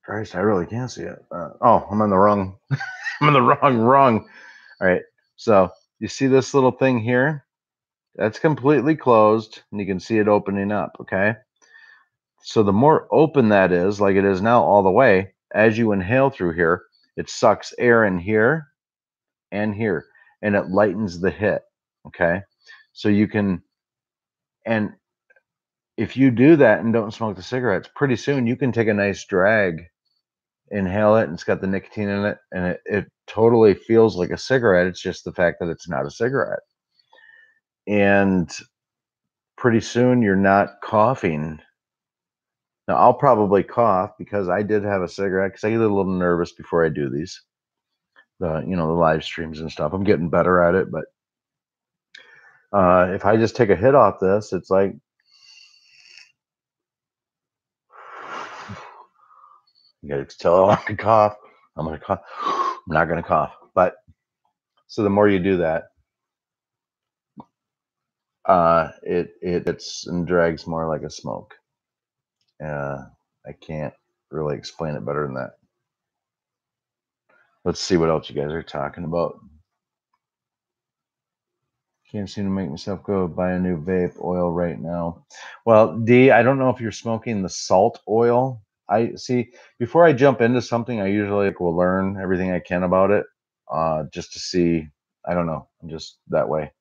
Christ, I really can't see it. I'm on the wrong. I'm on the wrong rung. All right. So you see this little thing here? That's completely closed, and you can see it opening up. Okay. So the more open that is, like it is now, all the way, as you inhale through here, it sucks air in here and here, and it lightens the hit. Okay. So you can, and if you do that and don't smoke the cigarettes, pretty soon you can take a nice drag, inhale it, and it's got the nicotine in it, and it totally feels like a cigarette. It's just the fact that it's not a cigarette. And pretty soon you're not coughing. Now I'll probably cough because I did have a cigarette, because I get a little nervous before I do these, the live streams and stuff. I'm getting better at it, but if I just take a hit off this, it's like, you guys tell I want to cough. I'm going to cough. I'm not going to cough. But so the more you do that, it's and drags more like a smoke. I can't really explain it better than that. Let's see what else you guys are talking about. Can't seem to make myself go buy a new vape oil right now. Well, D, I don't know if you're smoking the salt oil. I see. Before I jump into something, I usually will learn everything I can about it, just to see. I don't know. I'm just that way.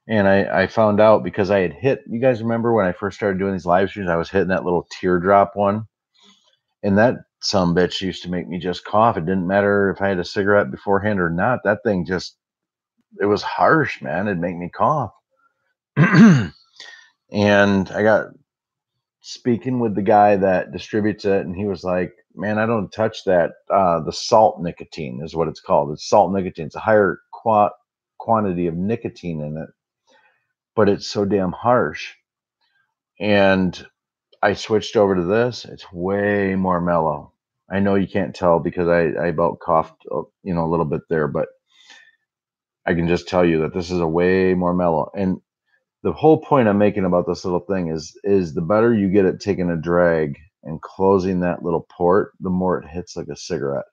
And I found out because I had hit. You guys remember when I first started doing these live streams? I was hitting that little teardrop one, and that some bitch used to make me just cough. It didn't matter if I had a cigarette beforehand or not. That thing just, it was harsh, man. It'd make me cough. And I got speaking with the guy that distributes it, and he was like, man, I don't touch that. The salt nicotine is what it's called. It's salt nicotine. It's a higher quantity of nicotine in it, but it's so damn harsh. And I switched over to this. It's way more mellow. I know you can't tell because I about coughed, a little bit there, but I can just tell you that this is a way more mellow. And the whole point I'm making about this little thing is the better you get at taking a drag and closing that little port, the more it hits like a cigarette.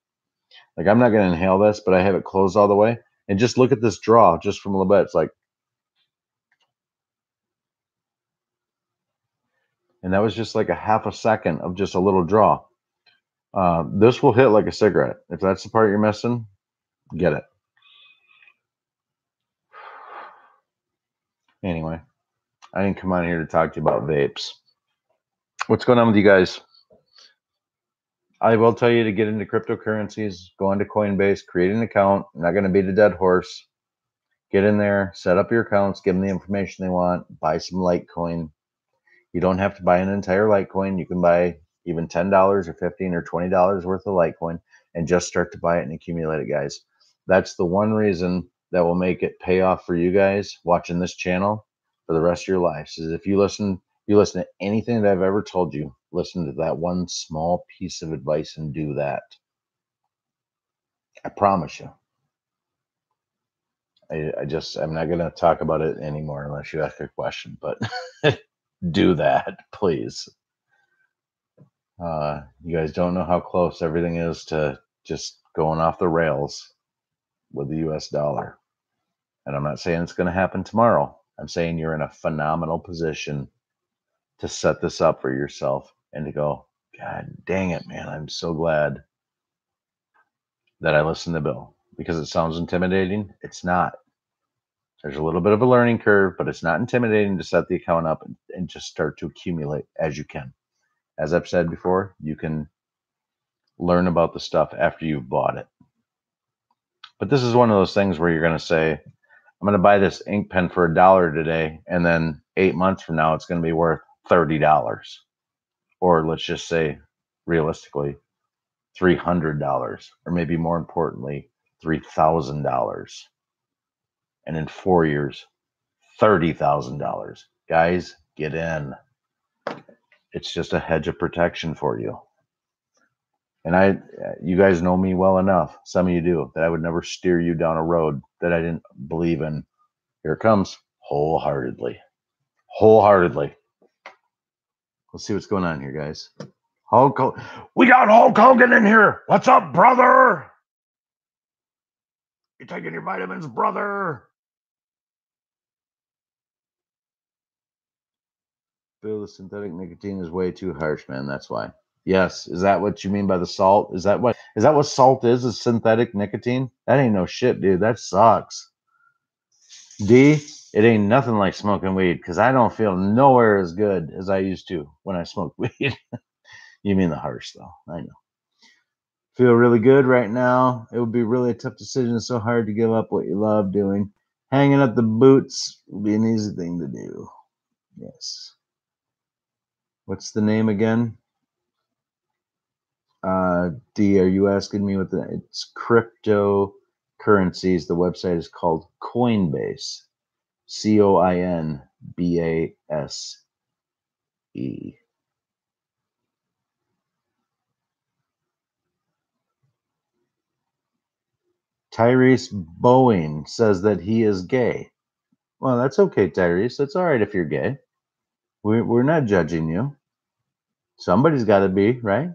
Like, I'm not going to inhale this, but I have it closed all the way. And just look at this draw just from a little bit. It's like, and that was just like a half a second of just a little draw. This will hit like a cigarette. If that's the part you're missing, get it. Anyway, I didn't come on here to talk to you about vapes. What's going on with you guys? I will tell you to get into cryptocurrencies, go into Coinbase, create an account. I'm not going to beat a dead horse. Get in there, set up your accounts, give them the information they want, buy some Litecoin. You don't have to buy an entire Litecoin. You can buy even $10 or $15 or $20 worth of Litecoin and just start to buy it and accumulate it, guys. That's the one reason that will make it pay off for you guys watching this channel for the rest of your lives. Is if you listen to anything that I've ever told you, listen to that one small piece of advice and do that. I promise you. I'm not going to talk about it anymore unless you ask a question, but do that, please. You guys don't know how close everything is to just going off the rails with the US dollar. And I'm not saying it's going to happen tomorrow. I'm saying you're in a phenomenal position to set this up for yourself and to go, God dang it, man. I'm so glad that I listened to Bill, because it sounds intimidating. It's not. There's a little bit of a learning curve, but it's not intimidating to set the account up and just start to accumulate as you can. As I've said before, you can learn about the stuff after you've bought it. But this is one of those things where you're going to say, I'm going to buy this ink pen for $1 today, and then 8 months from now, it's going to be worth $30. Or let's just say, realistically, $300, or maybe more importantly, $3,000. And in 4 years, $30,000. Guys, get in. It's just a hedge of protection for you. And you guys know me well enough, some of you do, that I would never steer you down a road that I didn't believe in. Here it comes, wholeheartedly. Wholeheartedly. Let's see what's going on here, guys. We got Hulk Hogan in here. What's up, brother? You taking your vitamins, brother? Bill, the synthetic nicotine is way too harsh, man. That's why. Yes. Is that what you mean by the salt? Is that what salt is synthetic nicotine? That ain't no shit, dude. That sucks. D, it ain't nothing like smoking weed, because I don't feel nowhere as good as I used to when I smoked weed. You mean the harsh, though. I know. Feel really good right now. It would be really a tough decision. It's so hard to give up what you love doing. Hanging up the boots will be an easy thing to do. Yes. What's the name again? D, are you asking me what it's cryptocurrencies. The website is called Coinbase. Coinbase. Tyrese Boeing says that he is gay. Well, that's okay, Tyrese. That's all right if you're gay. We're not judging you. Somebody's got to be, right?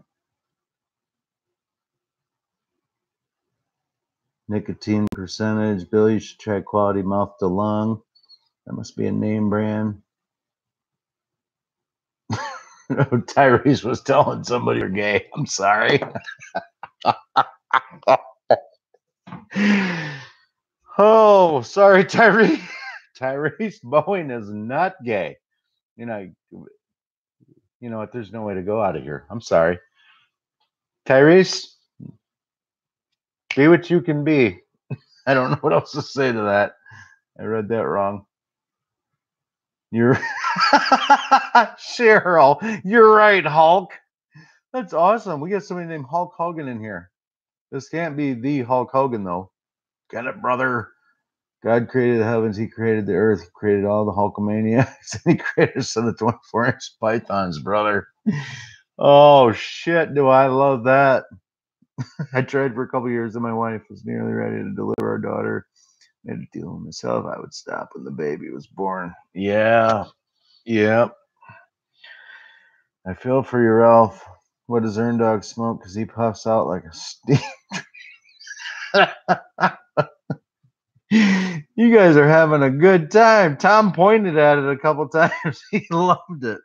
Nicotine percentage. Bill, you should try Quality Mouth to Lung. That must be a name brand. Tyrese was telling somebody you're gay. I'm sorry. Oh, sorry, Tyrese. Tyrese Boeing is not gay. You know what? There's no way to go out of here. I'm sorry. Tyrese, be what you can be. I don't know what else to say to that. I read that wrong. You're Cheryl. You're right, Hulk. That's awesome. We got somebody named Hulk Hogan in here. This can't be the Hulk Hogan, though. Get it, brother. God created the heavens. He created the earth. He created all the Hulkamaniacs. And he created a set of 24-inch pythons, brother. Oh, shit. Do I love that. I tried for a couple years, and my wife was nearly ready to deliver our daughter. I had to deal with myself. I would stop when the baby was born. Yeah. Yep. I feel for your Ralph. What does Earn Dog smoke? Because he puffs out like a steam. You guys are having a good time. Tom pointed at it a couple times. He loved it.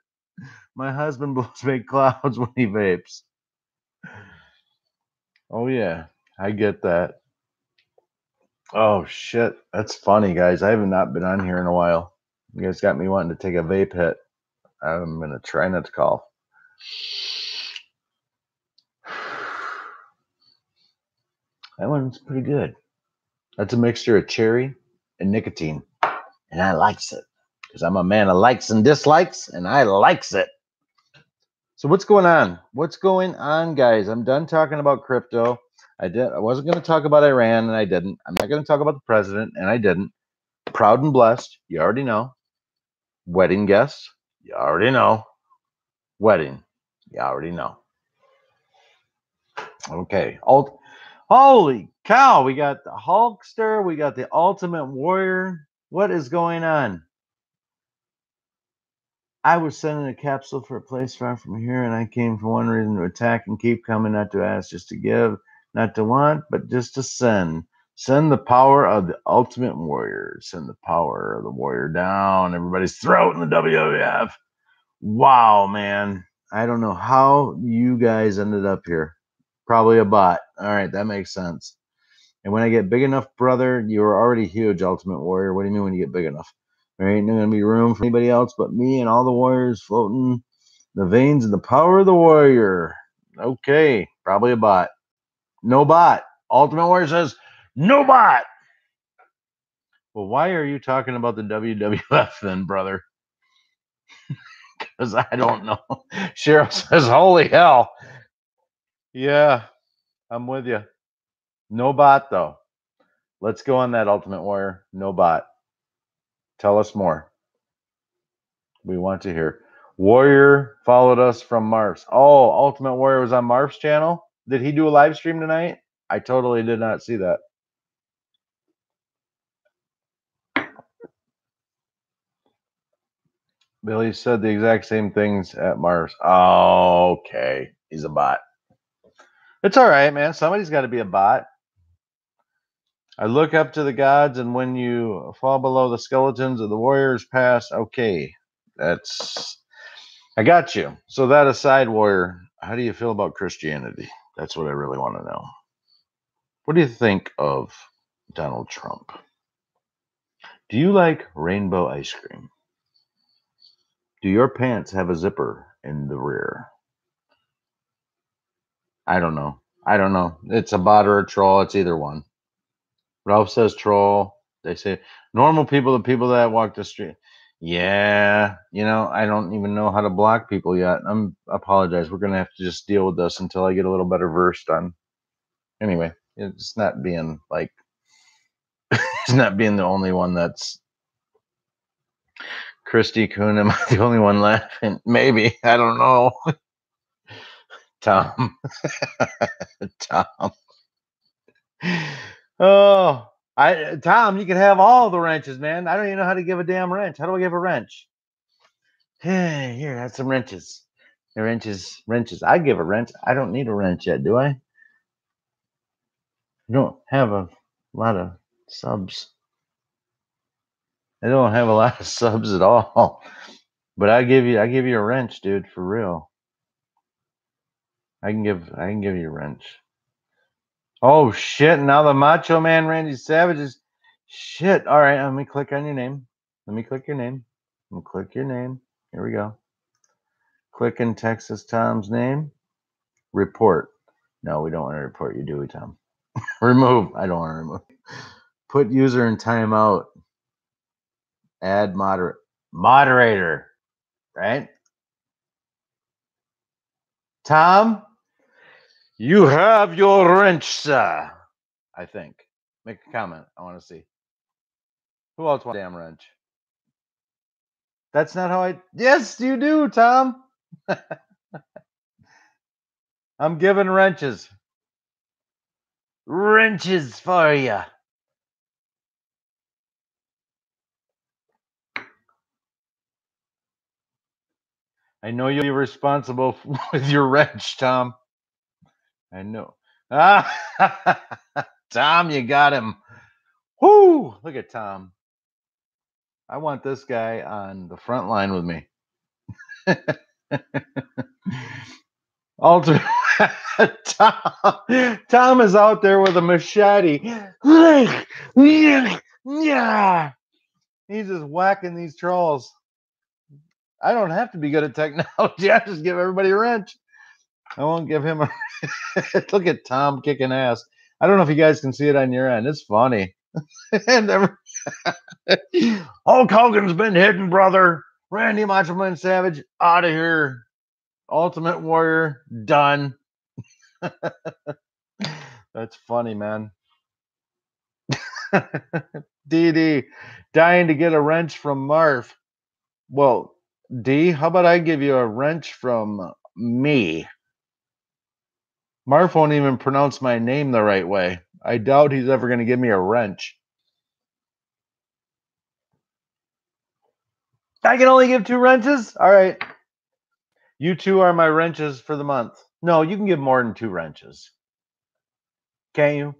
My husband blows big clouds when he vapes. Oh, yeah. I get that. Oh, shit. That's funny, guys. I have not been on here in a while. You guys got me wanting to take a vape hit. I'm going to try not to cough. That one's pretty good. That's a mixture of cherry and nicotine. And I likes it. Because I'm a man of likes and dislikes, and I likes it. So what's going on? What's going on, guys? I'm done talking about crypto. I wasn't going to talk about Iran, and I didn't. I'm not going to talk about the president, and I didn't. Proud and blessed. You already know. Wedding guests. You already know. Wedding. You already know. Okay. Holy cow. We got the Hulkster. We got the Ultimate Warrior. What is going on? I was sent in a capsule for a place far from here, and I came for one reason to attack and keep coming, not to ask, just to give, not to want, but just to send. Send the power of the ultimate warrior. Send the power of the warrior down everybody's throat in the WWF. Wow, man. I don't know how you guys ended up here. Probably a bot. All right, that makes sense. And when I get big enough, brother, you were already huge, Ultimate Warrior. What do you mean when you get big enough? There ain't gonna be room for anybody else but me and all the warriors floating the veins and the power of the warrior. Okay, probably a bot. No bot. Ultimate Warrior says no bot. Well, why are you talking about the WWF then, brother? Because I don't know. Cheryl says, holy hell. Yeah, I'm with you. No bot, though. Let's go on that, Ultimate Warrior. No bot. Tell us more. We want to hear. Warrior followed us from Marv's. Oh, Ultimate Warrior was on Marv's channel? Did he do a live stream tonight? I totally did not see that. Billy said the exact same things at Marv's. Oh, okay. He's a bot. It's all right, man. Somebody's got to be a bot. I look up to the gods, and when you fall below the skeletons of the warriors pass, okay. I got you. So that aside, warrior, how do you feel about Christianity? That's what I really want to know. What do you think of Donald Trump? Do you like rainbow ice cream? Do your pants have a zipper in the rear? I don't know. It's a bot or a troll. It's either one. Ralph says troll. They say normal people, the people that walk the street. Yeah, I don't even know how to block people yet. I apologize. We're gonna have to just deal with this until I get a little better versed on. Anyway, it's not being like it's not being the only one that's Christy Kuhn. Am I the only one laughing? Maybe. I don't know. Tom. Tom. Oh, Tom, you can have all the wrenches, man. I don't even know how to give a damn wrench. How do I give a wrench? Hey, here, have some wrenches. Wrenches. I give a wrench. I don't need a wrench yet, do I? I don't have a lot of subs. I don't have a lot of subs at all. But I give you a wrench, dude, for real. I can give you a wrench. Oh shit! Now the Macho Man Randy Savage is shit. All right, let me click on your name. Let me click your name. I'm gonna click your name. Here we go. Click in Texas Tom's name. Report. No, we don't want to report you, do we, Tom? Remove. I don't want to remove. Put user in timeout. Add moderator. Right? Tom, you have your wrench, sir. I think. Make a comment. I want to see. Who else wants a damn wrench? That's not how I. Yes, you do, Tom. I'm giving wrenches. Wrenches for you. I know you'll be responsible with your wrench, Tom. I know. Ah, Tom, you got him. Whoo! Look at Tom. I want this guy on the front line with me. Ultimate Tom is out there with a machete. Yeah. He's just whacking these trolls. I don't have to be good at technology. I just give everybody a wrench. I won't give him a. Look at Tom kicking ass. I don't know if you guys can see it on your end. It's funny. And Hulk Hogan's been hidden, brother. Randy Macho Man Savage out of here. Ultimate Warrior done. That's funny, man. DD dying to get a wrench from Marv. Well, D, how about I give you a wrench from me? Marv won't even pronounce my name the right way. I doubt he's ever going to give me a wrench. I can only give 2 wrenches? All right. You 2 are my wrenches for the month. No, you can give more than 2 wrenches. Can't you?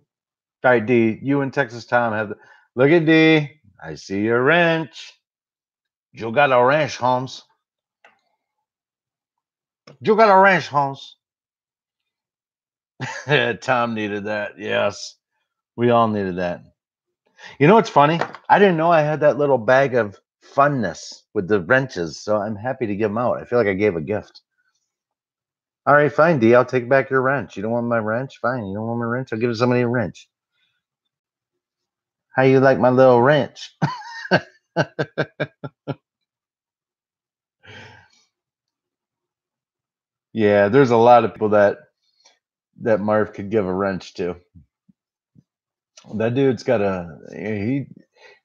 All right, D. You and Texas Tom have the. Look at D. I see your wrench. You got a wrench, Holmes. You got a wrench, Holmes. Tom needed that. Yes. We all needed that. You know what's funny? I didn't know I had that little bag of funness with the wrenches, so I'm happy to give them out. I feel like I gave a gift. All right, fine, D. I'll take back your wrench. You don't want my wrench? Fine. You don't want my wrench? I'll give somebody a wrench. How you like my little wrench? Yeah, there's a lot of people that Marv could give a wrench to. That dude's got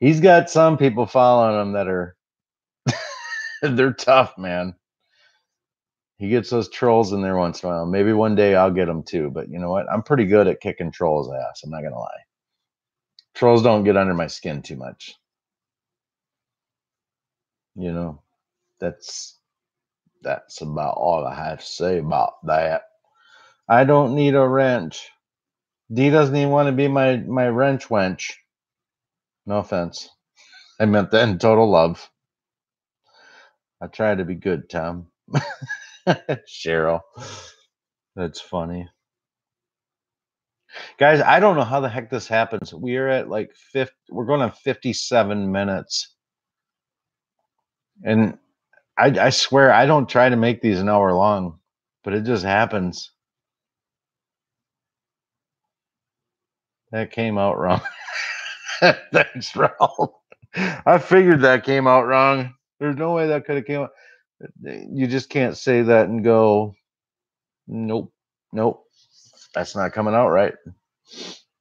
he's got some people following him that are they're tough, man. He gets those trolls in there once in a while. Maybe one day I'll get them too, but you know what? I'm pretty good at kicking trolls' ass. I'm not gonna lie. Trolls don't get under my skin too much. You know, that's about all I have to say about that. I don't need a wrench. D doesn't even want to be my wrench wench. No offense. I meant that in total love. I try to be good, Tom. Cheryl. That's funny. Guys, I don't know how the heck this happens. We are at like we're going on 57 minutes. And I swear I don't try to make these an hour long, but it just happens. That came out wrong. Thanks, Ralph. I figured that came out wrong. There's no way that could have came out. You just can't say that and go, nope, nope. That's not coming out right.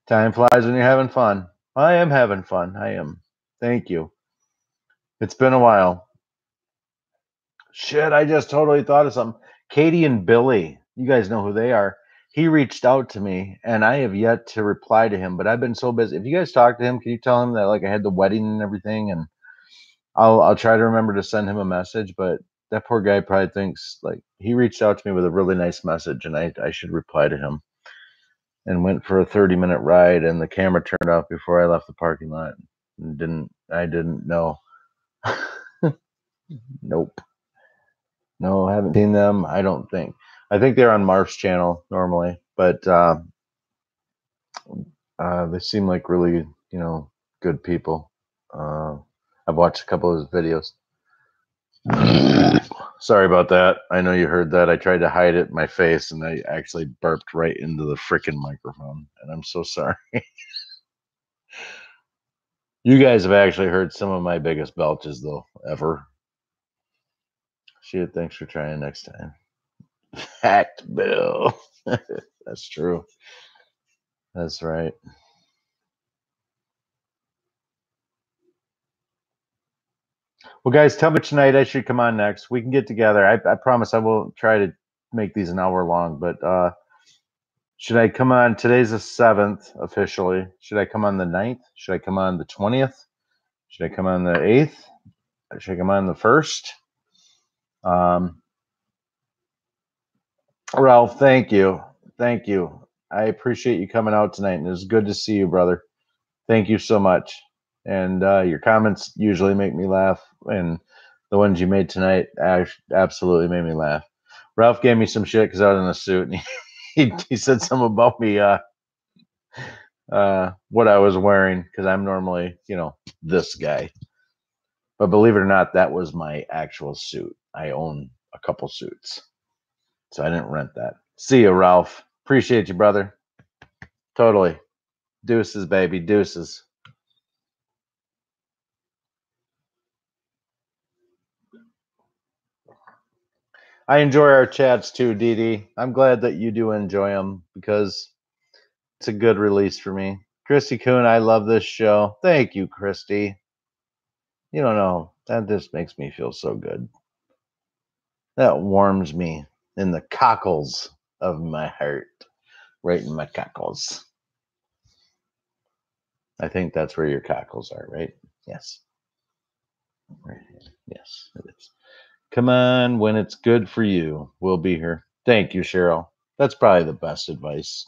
Time flies when you're having fun. I am having fun. I am. Thank you. It's been a while. Shit, I just totally thought of something. Katie and Billy, you guys know who they are. He reached out to me, and I have yet to reply to him. But I've been so busy. If you guys talk to him, can you tell him that like I had the wedding and everything, and I'll try to remember to send him a message. But that poor guy probably thinks like he reached out to me with a really nice message, and I should reply to him. And went for a 30-minute ride, and the camera turned off before I left the parking lot. I didn't know. Nope. No, I haven't seen them. I don't think. I think they're on Marf's channel normally, but they seem like really, good people. I've watched a couple of his videos. Sorry about that. I know you heard that. I tried to hide it in my face, and I actually burped right into the freaking microphone, and I'm so sorry. You guys have actually heard some of my biggest belches, though, ever. Shit, thanks for trying next time. Fact, Bill. That's true. That's right. Well, guys, tell me tonight I should come on next. We can get together. I promise I will try to make these an hour long, but should I come on? Today's the 7th officially. Should I come on the 9th? Should I come on the 20th? Should I come on the 8th? Should I come on the 1st? Ralph, thank you. Thank you. I appreciate you coming out tonight, and it was good to see you, brother. Thank you so much. And your comments usually make me laugh, and the ones you made tonight absolutely made me laugh. Ralph gave me some shit because I was in a suit, and he said something about me what I was wearing because I'm normally this guy. But believe it or not, that was my actual suit. I own a couple suits, so I didn't rent that. See you, Ralph. Appreciate you, brother. Totally. Deuces, baby. Deuces. I enjoy our chats too, Dee Dee. I'm glad that you do enjoy them because it's a good release for me. Christy Kuhn, I love this show. Thank you, Christy. You don't know. That just makes me feel so good. That warms me in the cockles of my heart. Right in my cockles. I think that's where your cockles are, right? Yes. Right here. Yes, it is. Come on when it's good for you. We'll be here. Thank you, Cheryl. That's probably the best advice.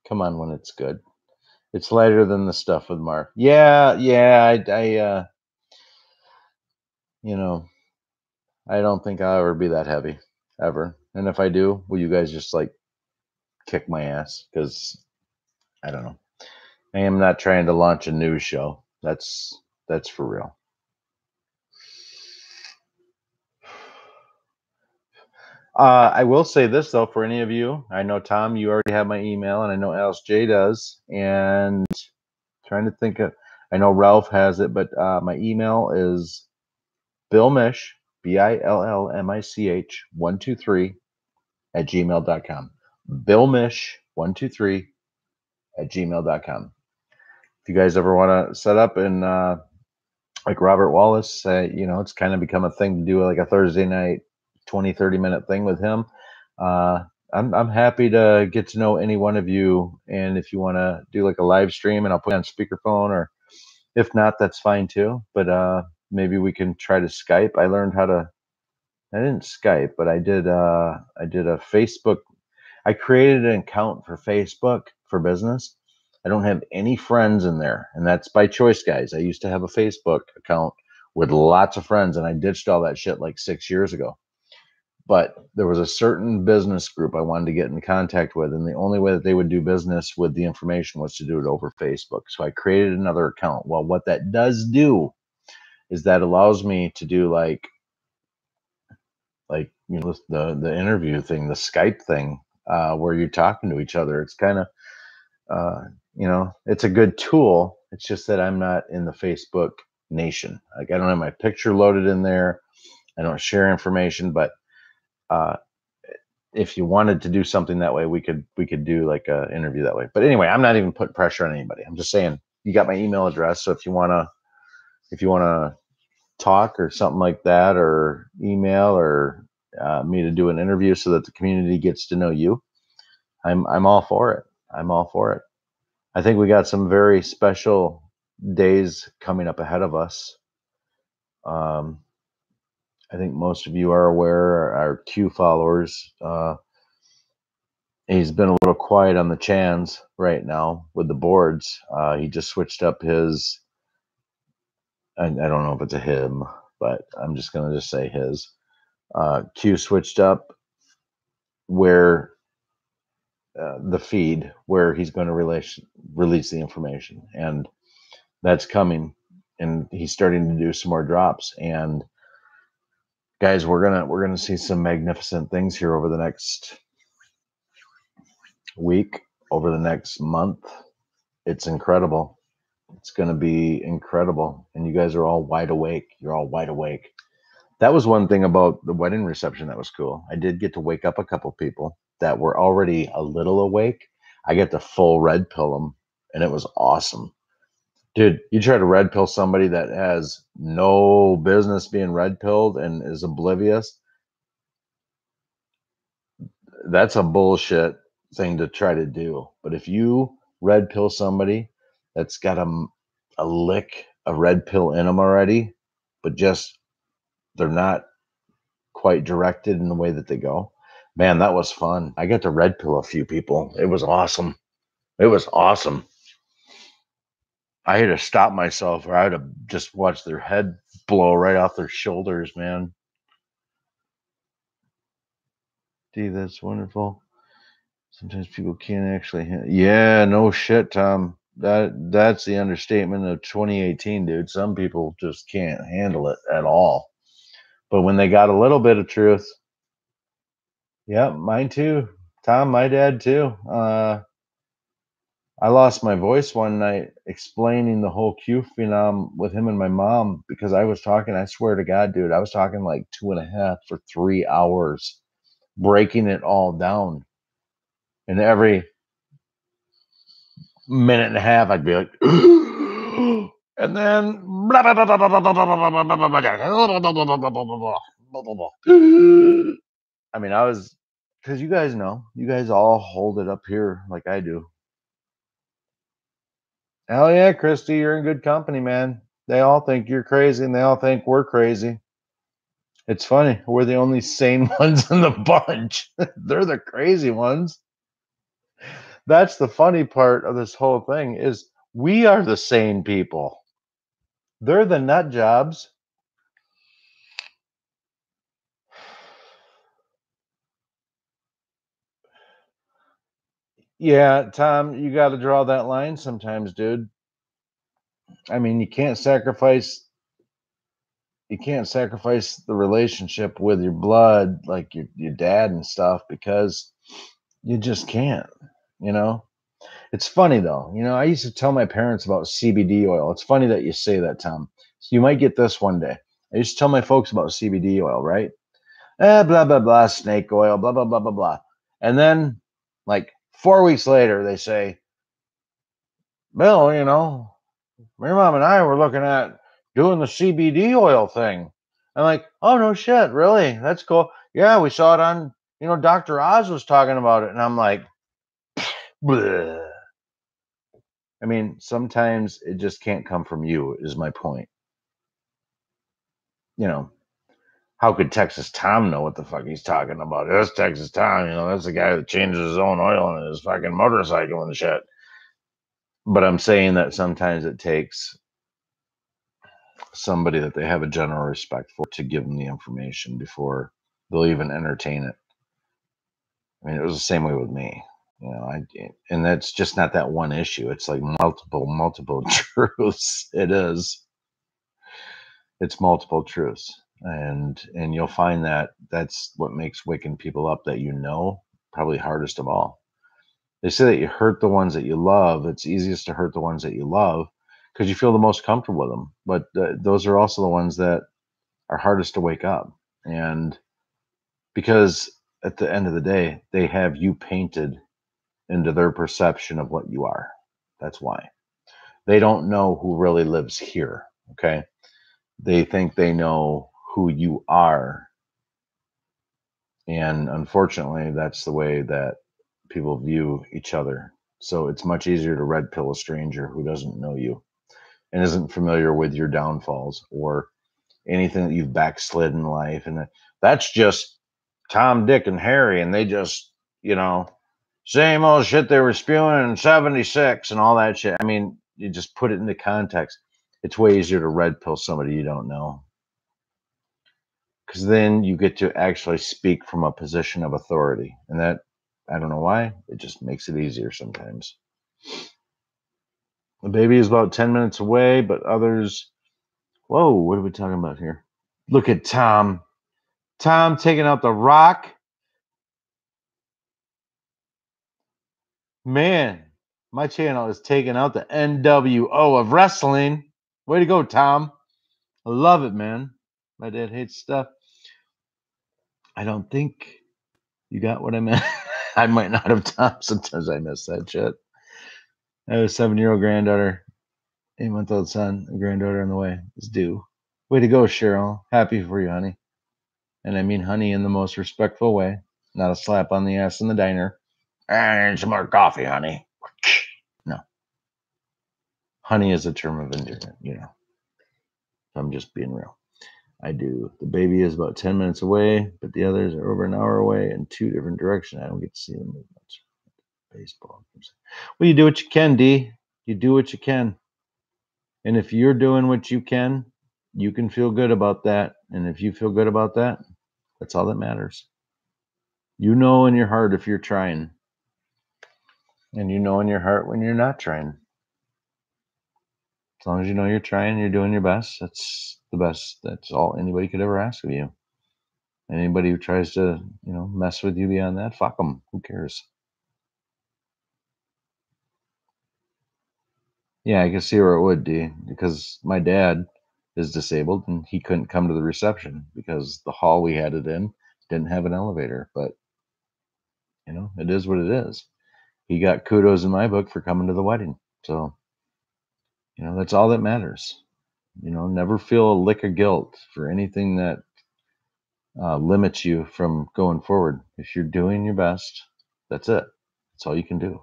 Come on when it's good. It's lighter than the stuff with Mark. Yeah, yeah. You know, I don't think I'll ever be that heavy, ever. And if I do, will you guys just like kick my ass? Because I don't know. I am not trying to launch a news show. That's for real. I will say this though, for any of you, I know Tom, you already have my email, and I know Alice J does. And trying to think of, I know Ralph has it, but my email is Bill Mish, BILLMICH 123 at gmail.com. Bill Mish 123 at gmail.com. If you guys ever want to set up and like Robert Wallace, it's kind of become a thing to do like a Thursday night 20-30 minute thing with him. I'm happy to get to know any one of you, and if you want to do like a live stream, and I'll put it on speakerphone, or if not, that's fine too. But maybe we can try to Skype. I didn't Skype, but I did a Facebook. I created an account for Facebook for business. I don't have any friends in there, and that's by choice, guys. I used to have a Facebook account with lots of friends, and I ditched all that shit like 6 years ago. But there was a certain business group I wanted to get in contact with, and the only way that they would do business with the information was to do it over Facebook. So I created another account. Well, what that does do is that allows me to do like the interview thing, the Skype thing, where you're talking to each other. It's kind of it's a good tool. It's just that I'm not in the Facebook nation. Like I don't have my picture loaded in there. I don't share information, but uh, if you wanted to do something that way, we could do like a interview that way. But anyway, I'm not even putting pressure on anybody. I'm just saying you got my email address, so if you wanna talk or something like that, or email, or me to do an interview so that the community gets to know you, I'm all for it. I'm all for it. I think we got some very special days coming up ahead of us. Um, I think most of you are aware, our Q followers. He's been a little quiet on the chans right now with the boards. He just switched up his, I don't know if it's a him, but I'm just going to just say his. Q switched up where the feed where he's going to release the information, and that's coming, and he's starting to do some more drops. And guys, we're gonna see some magnificent things here over the next week, over the next month. It's incredible. It's gonna be incredible, and you guys are all wide awake. You're all wide awake. That was one thing about the wedding reception that was cool. I did get to wake up a couple people that were already a little awake. I get to full red pill them, and it was awesome. Dude, you try to red pill somebody that has no business being red pilled and is oblivious. That's a bullshit thing to try to do. But if you red pill somebody that's got a lick of red pill in them already, but just they're not quite directed in the way that they go, man, that was fun. I got to red pill a few people. It was awesome. It was awesome. I had to stop myself, or I had to just watch their head blow right off their shoulders, man. Gee, that's wonderful. Sometimes people can't actually. Yeah, no shit, Tom. That's the understatement of 2018, dude. Some people just can't handle it at all. But when they got a little bit of truth, yeah, mine too. Tom, my dad too. I lost my voice one night explaining the whole Q phenom with him and my mom, because I was talking. I swear to God, dude, I was talking like 2.5 for 3 hours, breaking it all down. And every minute and a half, I'd be like, and then, I mean, I was, because you guys know, you guys all hold it up here like I do. Hell yeah, Christy, you're in good company, man. They all think you're crazy and they all think we're crazy. It's funny. We're the only sane ones in the bunch. They're the crazy ones. That's the funny part of this whole thing is we are the sane people. They're the nut jobs. Yeah, Tom, you got to draw that line sometimes, dude. I mean, you can't sacrifice the relationship with your blood, like your dad and stuff, because you just can't, you know? It's funny though. I used to tell my parents about CBD oil. It's funny that you say that, Tom. So you might get this one day. I used to tell my folks about CBD oil, right? Blah, blah, blah, snake oil, blah, blah, blah, blah, blah. And then, like 4 weeks later, they say, Bill, your mom and I were looking at doing the CBD oil thing. I'm like, oh, no shit, really? That's cool. Yeah, we saw it on, Dr. Oz was talking about it. And I'm like, bleh. I mean, sometimes it just can't come from you, is my point. You know, how could Texas Tom know what the fuck he's talking about? That's Texas Tom, that's the guy that changes his own oil in his fucking motorcycle and shit. But I'm saying that sometimes it takes somebody that they have a general respect for to give them the information before they'll even entertain it. I mean, it was the same way with me. And that's just not that one issue. It's like multiple truths. It is. It's multiple truths, and you'll find that that's what makes waking people up that probably hardest of all. They say that you hurt the ones that you love. It's easiest to hurt the ones that you love because you feel the most comfortable with them. But those are also the ones that are hardest to wake up. And because at the end of the day, they have you painted into their perception of what you are. That's why. They don't know who really lives here. Okay. They think they know who you are. And unfortunately, that's the way that people view each other. So it's much easier to red pill a stranger who doesn't know you and isn't familiar with your downfalls or anything that you've backslid in life. And that's just Tom, Dick, and Harry. And they just, same old shit they were spewing in 76 and all that shit. I mean, you just put it into context. It's way easier to red pill somebody you don't know. Because then you get to actually speak from a position of authority. And that, I don't know why, it just makes it easier sometimes. The baby is about 10 minutes away, but others. Whoa, what are we talking about here? Look at Tom. Tom taking out the rock. Man, my channel is taking out the NWO of wrestling. Way to go, Tom. I love it, man. My dad hates stuff. I don't think you got what I meant. I might not have, Tom. Sometimes I miss that shit. I have a 7-year-old granddaughter, 8-month-old son, a granddaughter on the way. It's due. Way to go, Cheryl. Happy for you, honey. And I mean honey in the most respectful way, not a slap on the ass in the diner. I need some more coffee, honey. No. Honey is a term of endearment, I'm just being real. I do. The baby is about 10 minutes away, but the others are over an hour away in 2 different directions. I don't get to see them as much. Baseball. Well, you do what you can, D. You do what you can. And if you're doing what you can feel good about that. And if you feel good about that, that's all that matters. You know in your heart if you're trying. And you know in your heart when you're not trying. As long as you know you're trying, you're doing your best. That's the best. That's all anybody could ever ask of you. Anybody who tries to, mess with you beyond that, fuck them. Who cares? Yeah, I can see where it would, D, because my dad is disabled and he couldn't come to the reception because the hall we had it in didn't have an elevator. But, it is what it is. He got kudos in my book for coming to the wedding. So, that's all that matters. Never feel a lick of guilt for anything that limits you from going forward. If you're doing your best, that's it. That's all you can do.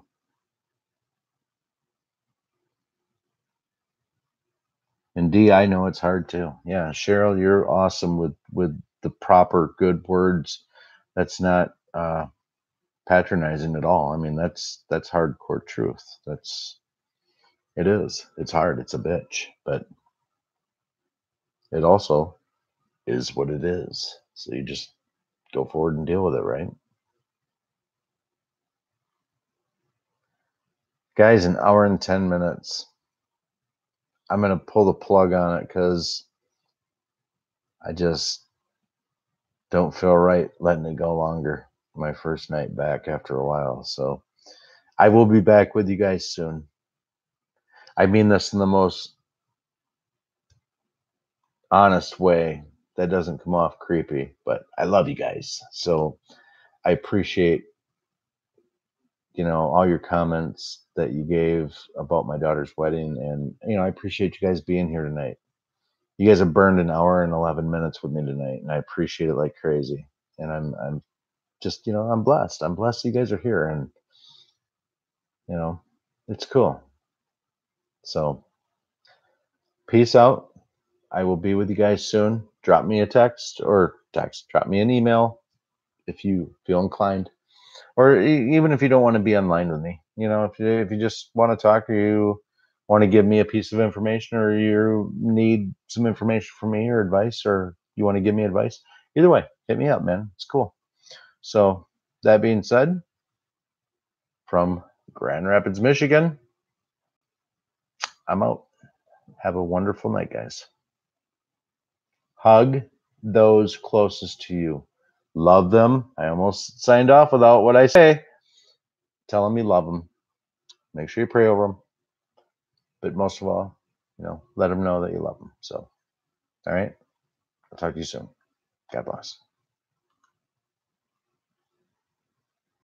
And D, I know it's hard too. Yeah, Cheryl, you're awesome with the proper good words. That's not patronizing at all. I mean, that's hardcore truth. It is. It's hard. It's a bitch, but it also is what it is. So you just go forward and deal with it, right? Guys, an hour and 10 minutes. I'm going to pull the plug on it because I just don't feel right letting it go longer. My first night back after a while. So I will be back with you guys soon. I mean this in the most honest way. That doesn't come off creepy, but I love you guys. So I appreciate, all your comments that you gave about my daughter's wedding. And, I appreciate you guys being here tonight. You guys have burned an hour and 11 minutes with me tonight, and I appreciate it like crazy. And I'm just, I'm blessed. I'm blessed you guys are here, and, it's cool. So peace out. I will be with you guys soon. Drop me a drop me an email if you feel inclined, or even if you don't want to be online with me. If you just want to talk, or you want to give me a piece of information, or you need some information from me or advice, or you want to give me advice, either way, hit me up, man. It's cool. So that being said, from Grand Rapids, Michigan, I'm out. Have a wonderful night, guys. Hug those closest to you. Love them. I almost signed off without what I say. Tell them you love them. Make sure you pray over them. But most of all, let them know that you love them. So, all right. I'll talk to you soon. God bless.